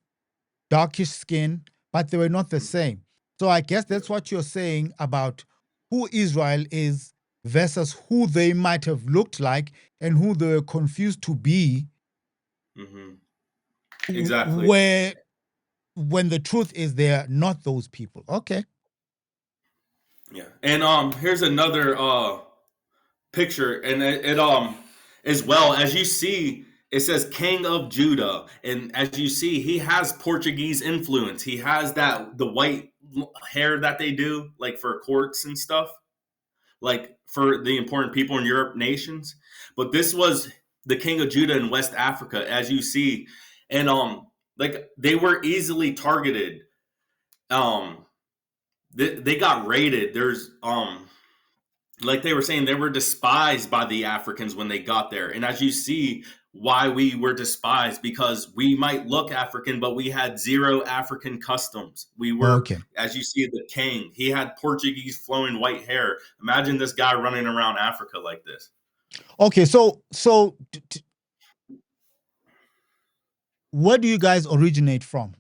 darkish skin, but they were not the same. So I guess yeah, that's what you're saying about who Israel is versus who they might have looked like and who they were confused to be, hmm exactly, where when the truth is they're not those people. Okay. yeah. And here's another picture, and it as well as you see, it says King of Judah, and as you see, he has Portuguese influence. He has that the white hair that they do like for courts and stuff, like for the important people in Europe nations. But this was the King of Judah in West Africa, as you see, and like they were easily targeted. Um, they got raided. There's like they were saying, they were despised by the Africans when they got there. And as you see, why we were despised, because we might look African, but we had zero African customs. We were, Okay. as you see, the king. He had Portuguese flowing white hair. Imagine this guy running around Africa like this. Okay. Where do you guys originate from?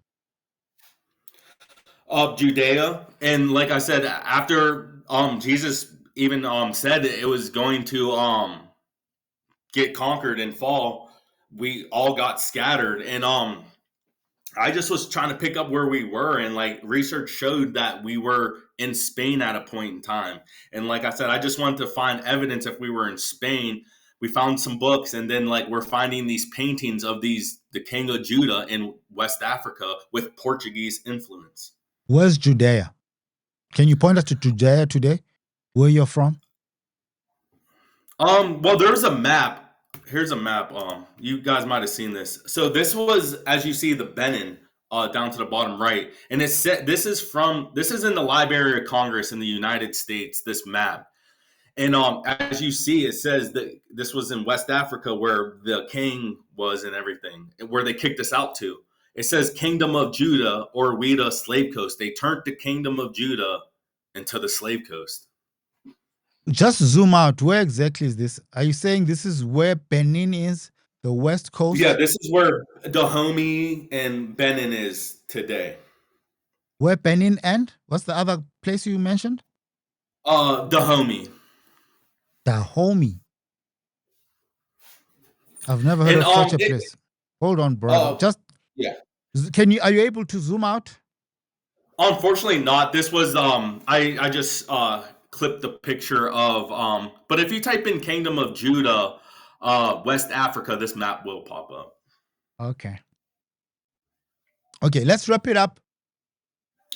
Of Judea, and like I said, after Jesus even said it was going to get conquered and fall, we all got scattered. And I just was trying to pick up where we were, and like research showed that we were in Spain at a point in time. And like I said, I just wanted to find evidence if we were in Spain. We found some books, and then like we're finding these paintings of the King of Judah in West Africa with Portuguese influence. Where's Judea? Can you point us to Judea today? Where you're from? Well, there's a map. Here's a map. You guys might have seen this. So this was, as you see, the Benin, down to the bottom right, and it said this is in the Library of Congress in the United States. This map, and as you see, it says that this was in West Africa where the king was and everything, where they kicked us out to. It says Kingdom of Judah or Ouida Slave Coast. They turned the Kingdom of Judah and to the slave coast. Just zoom out. Where exactly is this? Are you saying this is where Benin is, the west coast? Yeah, this is where Dahomey and Benin is today. Where Benin and what's the other place you mentioned? Dahomey. Dahomey. I've never heard And of such a place. Hold on, brother. Just yeah. are you able to zoom out? Unfortunately not. This was I just clipped the picture of but if you type in Kingdom of Judah, West Africa, this map will pop up. Okay. Okay, let's wrap it up.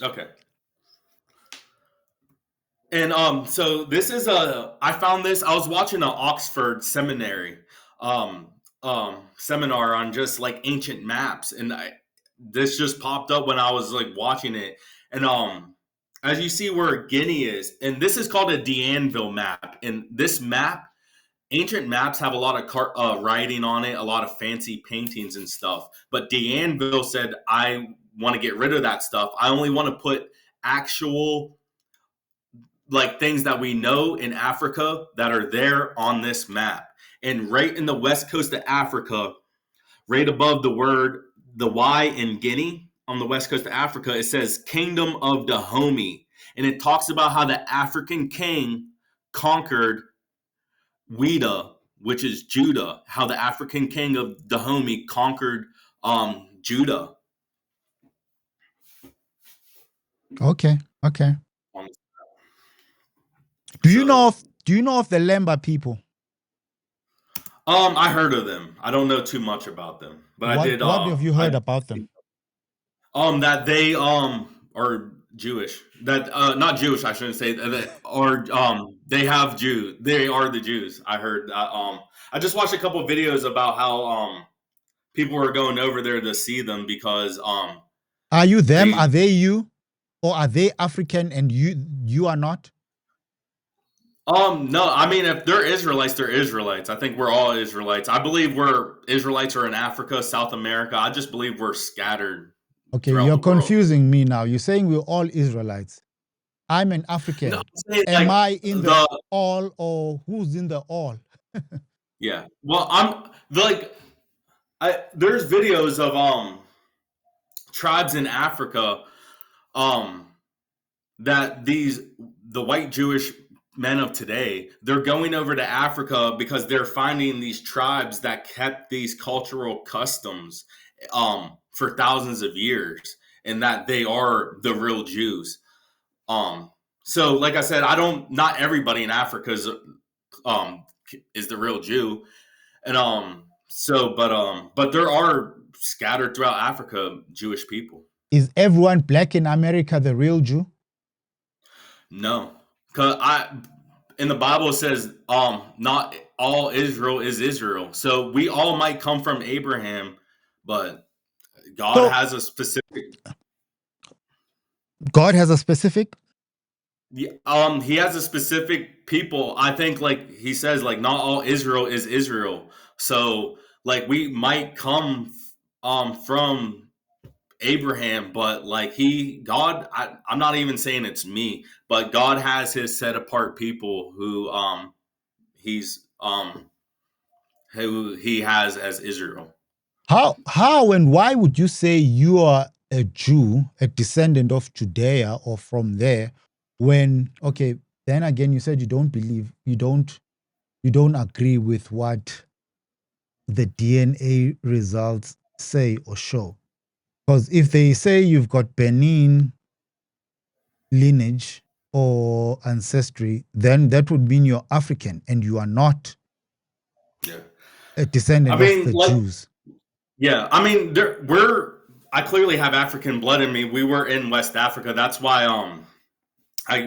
Okay. And so this is I found this. I was watching an Oxford seminary seminar on just like ancient maps, and this just popped up when I was like watching it. And as you see where Guinea is, and this is called a D'Anville map. And this map, ancient maps have a lot of writing on it, a lot of fancy paintings and stuff. But D'Anville said, I want to get rid of that stuff. I only want to put actual like things that we know in Africa that are there on this map. And right in the west coast of Africa, right above the Y in Guinea on the west coast of Africa, it says Kingdom of Dahomey. And it talks about how the African king conquered Ouida, which is Judah, how the African king of Dahomey conquered Judah. Okay. Okay. Do you know of the Lemba people? I heard of them. I don't know too much about them, but I did. What have you heard about them? That they are Jewish. That not Jewish. I shouldn't say that. Or they have Jews. They are the Jews. I heard that. I just watched a couple of videos about how people were going over there to see them because are you them? Are they you? Or are they African and you are not? No, I mean, if they're Israelites, they're Israelites. I think we're all Israelites. I believe we're Israelites are in Africa, South America. I just believe we're scattered. Okay, you're confusing me now. You're saying we're all Israelites. I'm an African. No, am I in the all or who's in the all? Yeah. Well, I'm like, there's videos of tribes in Africa that the white Jewish men of today, they're going over to Africa because they're finding these tribes that kept these cultural customs for thousands of years, and that they are the real Jews. So like I said, not everybody in Africa is the real Jew. And but there are scattered throughout Africa Jewish people. Is everyone black in America the real Jew? No, because in the Bible it says not all Israel is Israel. So we all might come from Abraham, but God has a specific. God has a specific. Yeah, he has a specific people. I think, like he says, like not all Israel is Israel. So like we might come from Abraham, but like I'm not even saying it's me, but God has his set apart people who who he has as Israel. How and why would you say you are a Jew, a descendant of Judea or from there, when okay, then again you said you don't agree with what the DNA results say or show. Because if they say you've got Benin lineage or ancestry, then that would mean you're African and you are not a descendant of the Jews. Yeah, I mean, I clearly have African blood in me. We were in West Africa. That's why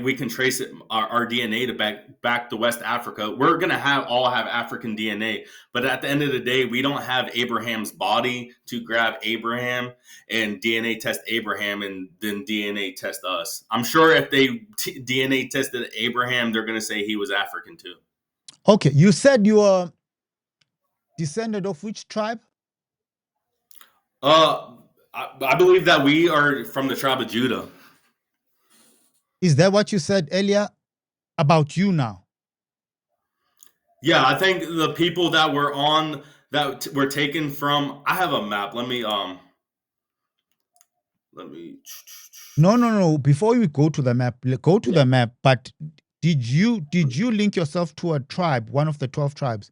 we can trace it our DNA to back to West Africa. We're gonna all have African DNA, but at the end of the day, we don't have Abraham's body to grab Abraham and DNA test Abraham and then DNA test us. I'm sure if they DNA tested Abraham, they're gonna say he was African too. Okay, you said you are descendant of which tribe? I believe that we are from the tribe of Judah. Is that what you said earlier about you now? Yeah, I think the people that were on that were taken from. I have a map. Let me. No. Before you go to the map, go to Yeah. the map. But did you link yourself to a tribe, one of the 12 tribes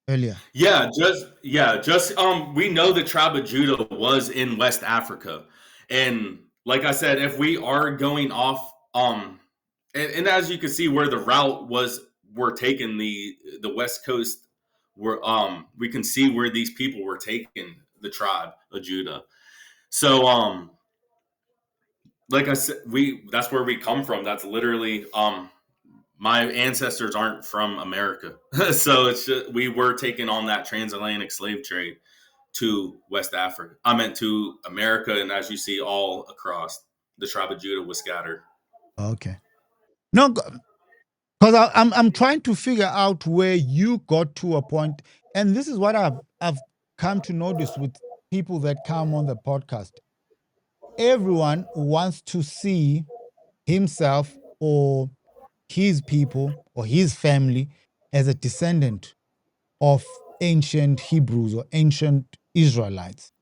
earlier? Yeah, just we know the tribe of Judah was in West Africa. And like I said, if we are going off and as you can see where the route was were taken, the west coast were we can see where these people were taken, the tribe of Judah. So like I said, we that's where we come from. That's literally my ancestors aren't from America. So it's just, we were taken on that transatlantic slave trade to West Africa. I meant to America, and as you see, all across the tribe of Judah was scattered. Okay. No, because I'm trying to figure out where you got to a point, and this is what I've come to notice with people that come on the podcast. Everyone wants to see himself or his people or his family as a descendant of ancient Hebrews or ancient Israelites.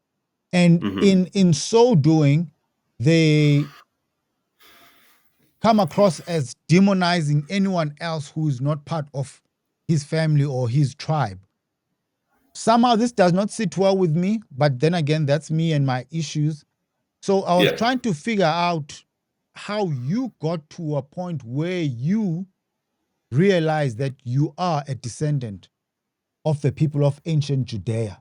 And Mm-hmm. in so doing, they come across as demonizing anyone else who is not part of his family or his tribe. Somehow this does not sit well with me, but then again, that's me and my issues. So I was Yeah, trying to figure out how you got to a point where you realize that you are a descendant of the people of ancient Judea.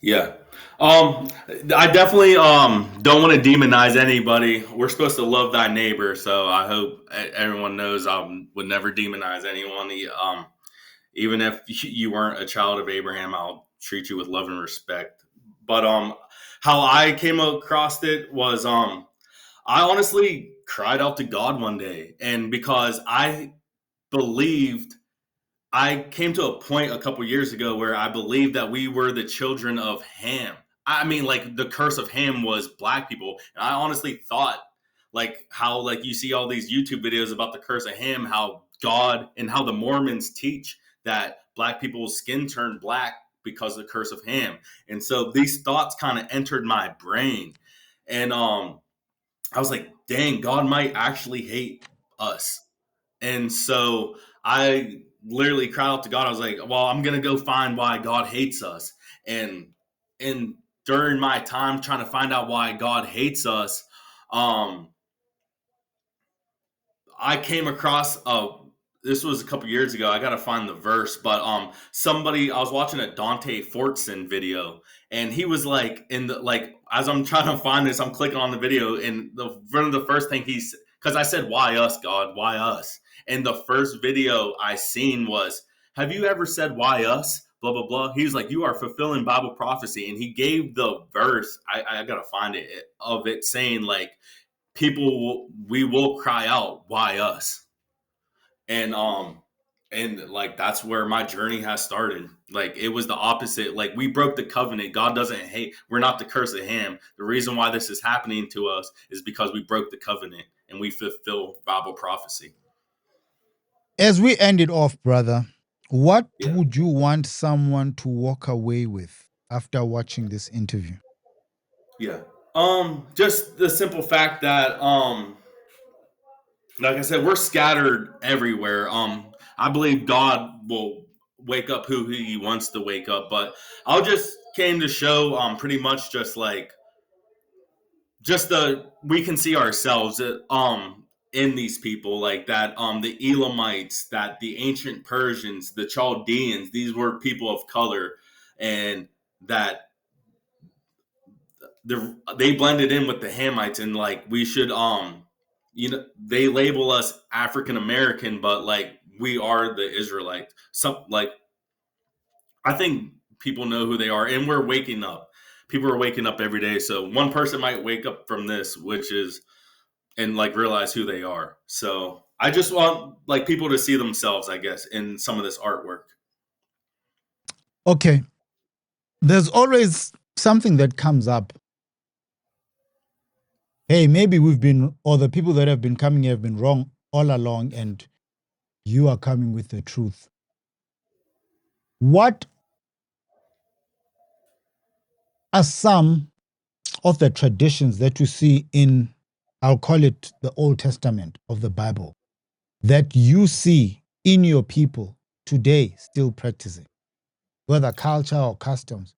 yeah. I definitely don't want to demonize anybody. We're supposed to love thy neighbor, so I hope everyone knows I would never demonize anyone. Even if you weren't a child of Abraham, I'll treat you with love and respect. But how I came across it was I honestly cried out to God one day, and because I believed, I came to a point a couple years ago where I believed that we were the children of Ham. I mean, like the curse of Ham was black people, and I honestly thought, like how like you see all these YouTube videos about the curse of Ham, how God and how the Mormons teach that black people's skin turned black because of the curse of Ham, and so these thoughts kind of entered my brain, and I was like, dang, God might actually hate us. And so I literally cried out to God. I was like, well, I'm going to go find why God hates us. And during my time trying to find out why God hates us, um, I came across this was a couple years ago. I gotta find the verse, but somebody I was watching a Dante Fortson video, and he was like in the like as I'm trying to find this, I'm clicking on the video, and one of the first thing he's because I said, "Why us, God? Why us?" And the first video I seen was, "Have you ever said why us?" Blah blah blah. He was like, "You are fulfilling Bible prophecy," and he gave the verse. I gotta find it of it saying like we will cry out, why us? And like that's where my journey has started. Like it was the opposite. Like we broke the covenant. God doesn't hate. We're not the curse of Ham. The reason why this is happening to us is because we broke the covenant and we fulfill Bible prophecy. As we end it off, brother, what Yeah. would you want someone to walk away with after watching this interview? Yeah. Just the simple fact that like I said, we're scattered everywhere. I believe God will wake up who he wants to wake up, but I'll just came to show pretty much just like just the we can see ourselves in these people like that the Elamites, that the ancient Persians, the Chaldeans, these were people of color, and that they blended in with the Hamites, and like we should they label us African American, but like we are the Israelites. Some like I think people know who they are, and we're waking up. People are waking up every day, so one person might wake up from this, which is and like realize who they are. So I just want like people to see themselves, I guess, in some of this artwork. Okay, there's always something that comes up hey, maybe we've been, or the people that have been coming here have been wrong all along, and you are coming with the truth. What are some of the traditions that you see in, I'll call it the Old Testament of the Bible, that you see in your people today still practicing, whether culture or customs?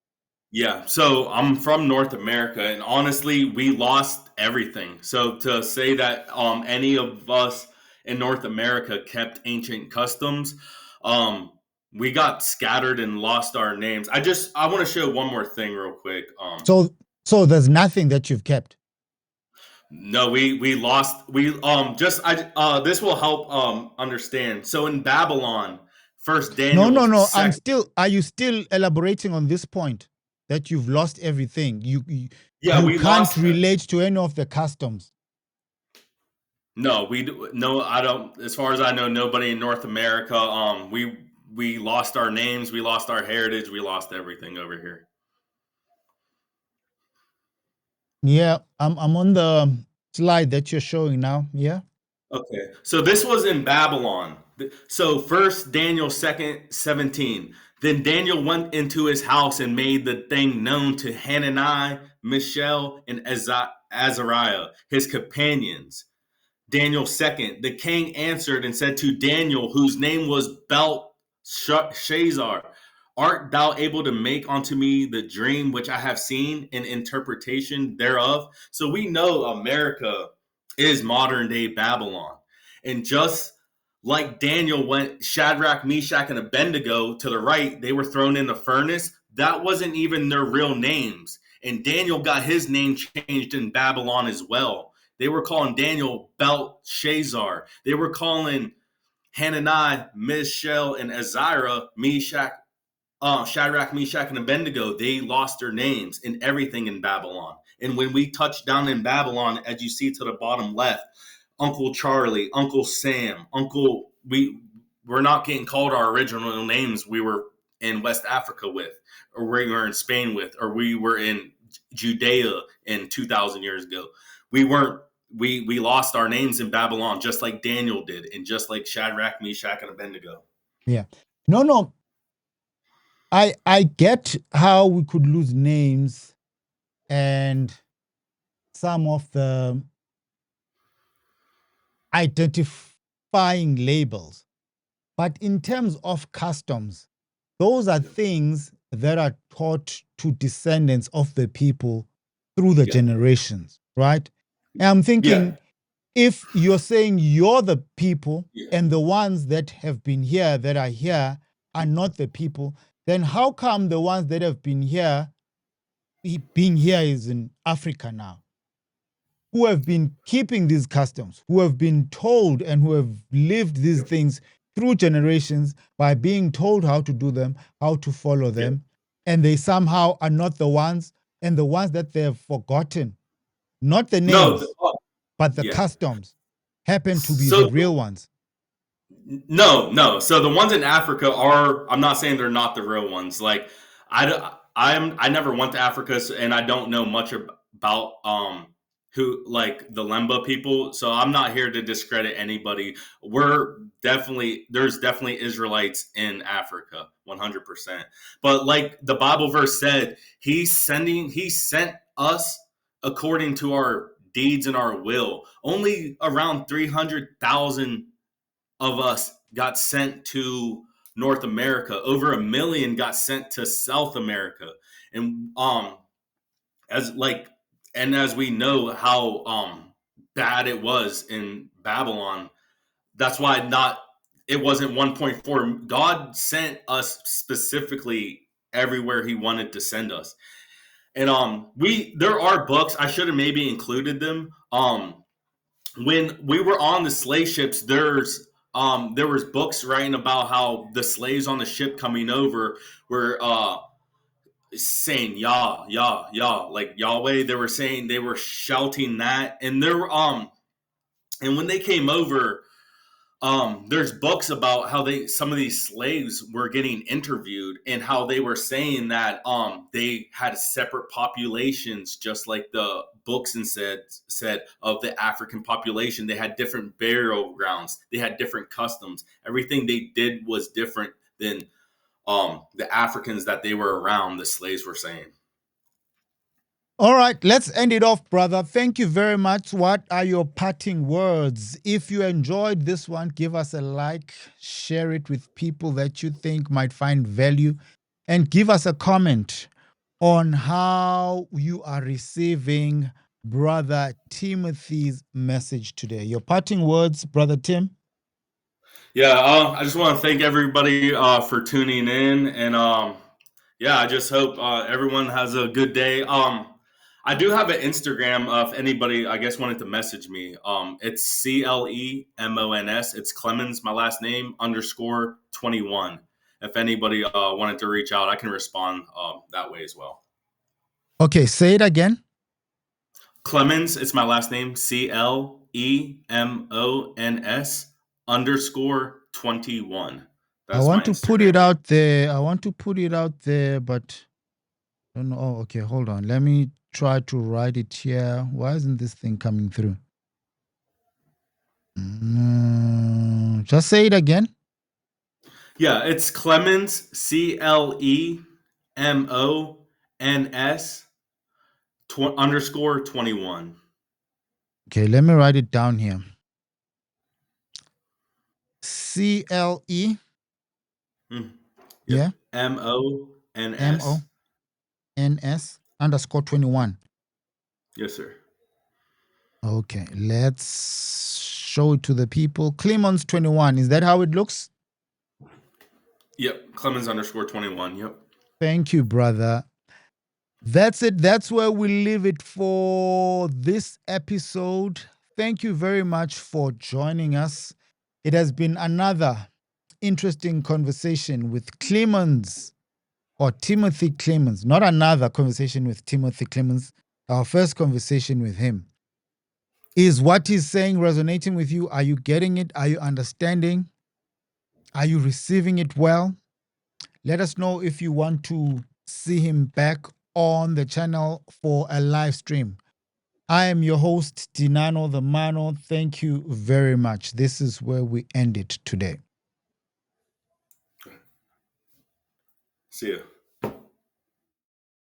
Yeah, so I'm from North America, and honestly, we lost everything. So to say that any of us in North America kept ancient customs, um, we got scattered and lost our names. I want to show one more thing real quick. So there's nothing that you've kept. No, we lost just I this will help understand. So in Babylon, First No, no, Daniel no. I'm second. still. Are you still elaborating on this point that you've lost everything? Yeah, You we can't lost. relate to any of the customs. No, no. I don't. As far as I know, nobody in North America. We lost our names. We lost our heritage. We lost everything over here. Yeah, I'm on the slide that you're showing now. Yeah. Okay, so this was in Babylon. So first Daniel second 17. Then Daniel went into his house and made the thing known to Hanani, Mishael, and Azariah, his companions. Daniel second, the king answered and said to Daniel, whose name was Belshazzar, art thou able to make unto me the dream which I have seen and interpretation thereof? So we know America is modern day Babylon. And just like Daniel went Shadrach, Meshach, and Abednego to the right, they were thrown in the furnace. That wasn't even their real names. And Daniel got his name changed in Babylon as well. They were calling Daniel Belshazzar. They were calling Hanani, Mishael, and Azariah, Shadrach, Meshach, and Abednego. They lost their names in everything in Babylon. And when we touched down in Babylon, as you see to the bottom left, Uncle Charlie, Uncle Sam, we're not getting called our original names we were in West Africa with, or we were in Spain with, or we were in Judea in 2,000 years ago. We weren't. We lost our names in Babylon, just like Daniel did, and just like Shadrach, Meshach, and Abednego. Yeah. No, no. I get how we could lose names and some of the identifying labels. But in terms of customs, those are Yeah. things that are taught to descendants of the people through the Yeah. generations, right? And I'm Yeah. thinking, if you're saying you're the people Yeah. and the ones that have been here, that are here, are not the people, then how come the ones that have been here, being here is in Africa now, who have been keeping these customs, who have been told and who have lived these Yeah. things through generations by being told how to do them, how to follow Yeah. them, and they somehow are not the ones, and the ones that they have forgotten, not the No. names, but the Yeah. customs, happen to be the So real ones. no, no. So the ones in Africa are. I'm not saying they're not the real ones. Like I never went to Africa, and I don't know much about who like the Lemba people. So I'm not here to discredit anybody. There's definitely Israelites in Africa, 100%. But like the Bible verse said, He sent us according to our deeds and our will. Only around 300,000 of us got sent to North America. Over 1 million got sent to South America. And as like as we know how bad it was in Babylon, that's why not it wasn't 1.4. God sent us specifically everywhere he wanted to send us. And we there are books, I should have maybe included them. When we were on the slave ships, there was books writing about how the slaves on the ship coming over were saying Yah, Yah, Yah, like Yahweh. They were shouting that, and there and when they came over, there's books about how some of these slaves were getting interviewed and how they were saying that they had separate populations, just like the books and said of the African population. They had different burial grounds, they had different customs. Everything they did was different than the Africans that they were around. The slaves were saying. All right, let's end it off, brother. Thank you very much. What are your parting words? If you enjoyed this one, give us a like, share it with people that you think might find value, and give us a comment on how you are receiving Brother Timothy's message today. Your parting words, Brother Tim? Yeah, I just want to thank everybody for tuning in, and yeah, I just hope everyone has a good day. I do have an Instagram. If anybody, I guess, wanted to message me, it's Clemons. It's Clemons, my last name _21. If anybody wanted to reach out, I can respond that way as well. Okay, say it again. Clemons, it's my last name, Clemons _21. I That's my want to put it Instagram. out there. But I don't know. Oh, okay, hold on. Let me try to write it here. Why isn't this thing coming through? Just say it again. Yeah, it's Clemons, Clemons _21. Okay, let me write it down here. CLE. Yeah. MONS. MONS _21. Yes, sir. Okay, let's show it to the people. Clemons 21. Is that how it looks? Yep, Clemons _21. Yep. Thank you, brother. That's it. That's where we leave it for this episode. Thank you very much for joining us. It has been another interesting conversation with Clemons, or Timothy Clemons. Not another conversation with Timothy Clemons. Our first conversation with him. Is what he's saying resonating with you? Are you getting it? Are you understanding? Are you receiving it well? Let us know if you want to see him back on the channel for a live stream. I am your host, Dinano the Mano. Thank you very much. This is where we end it today. See ya.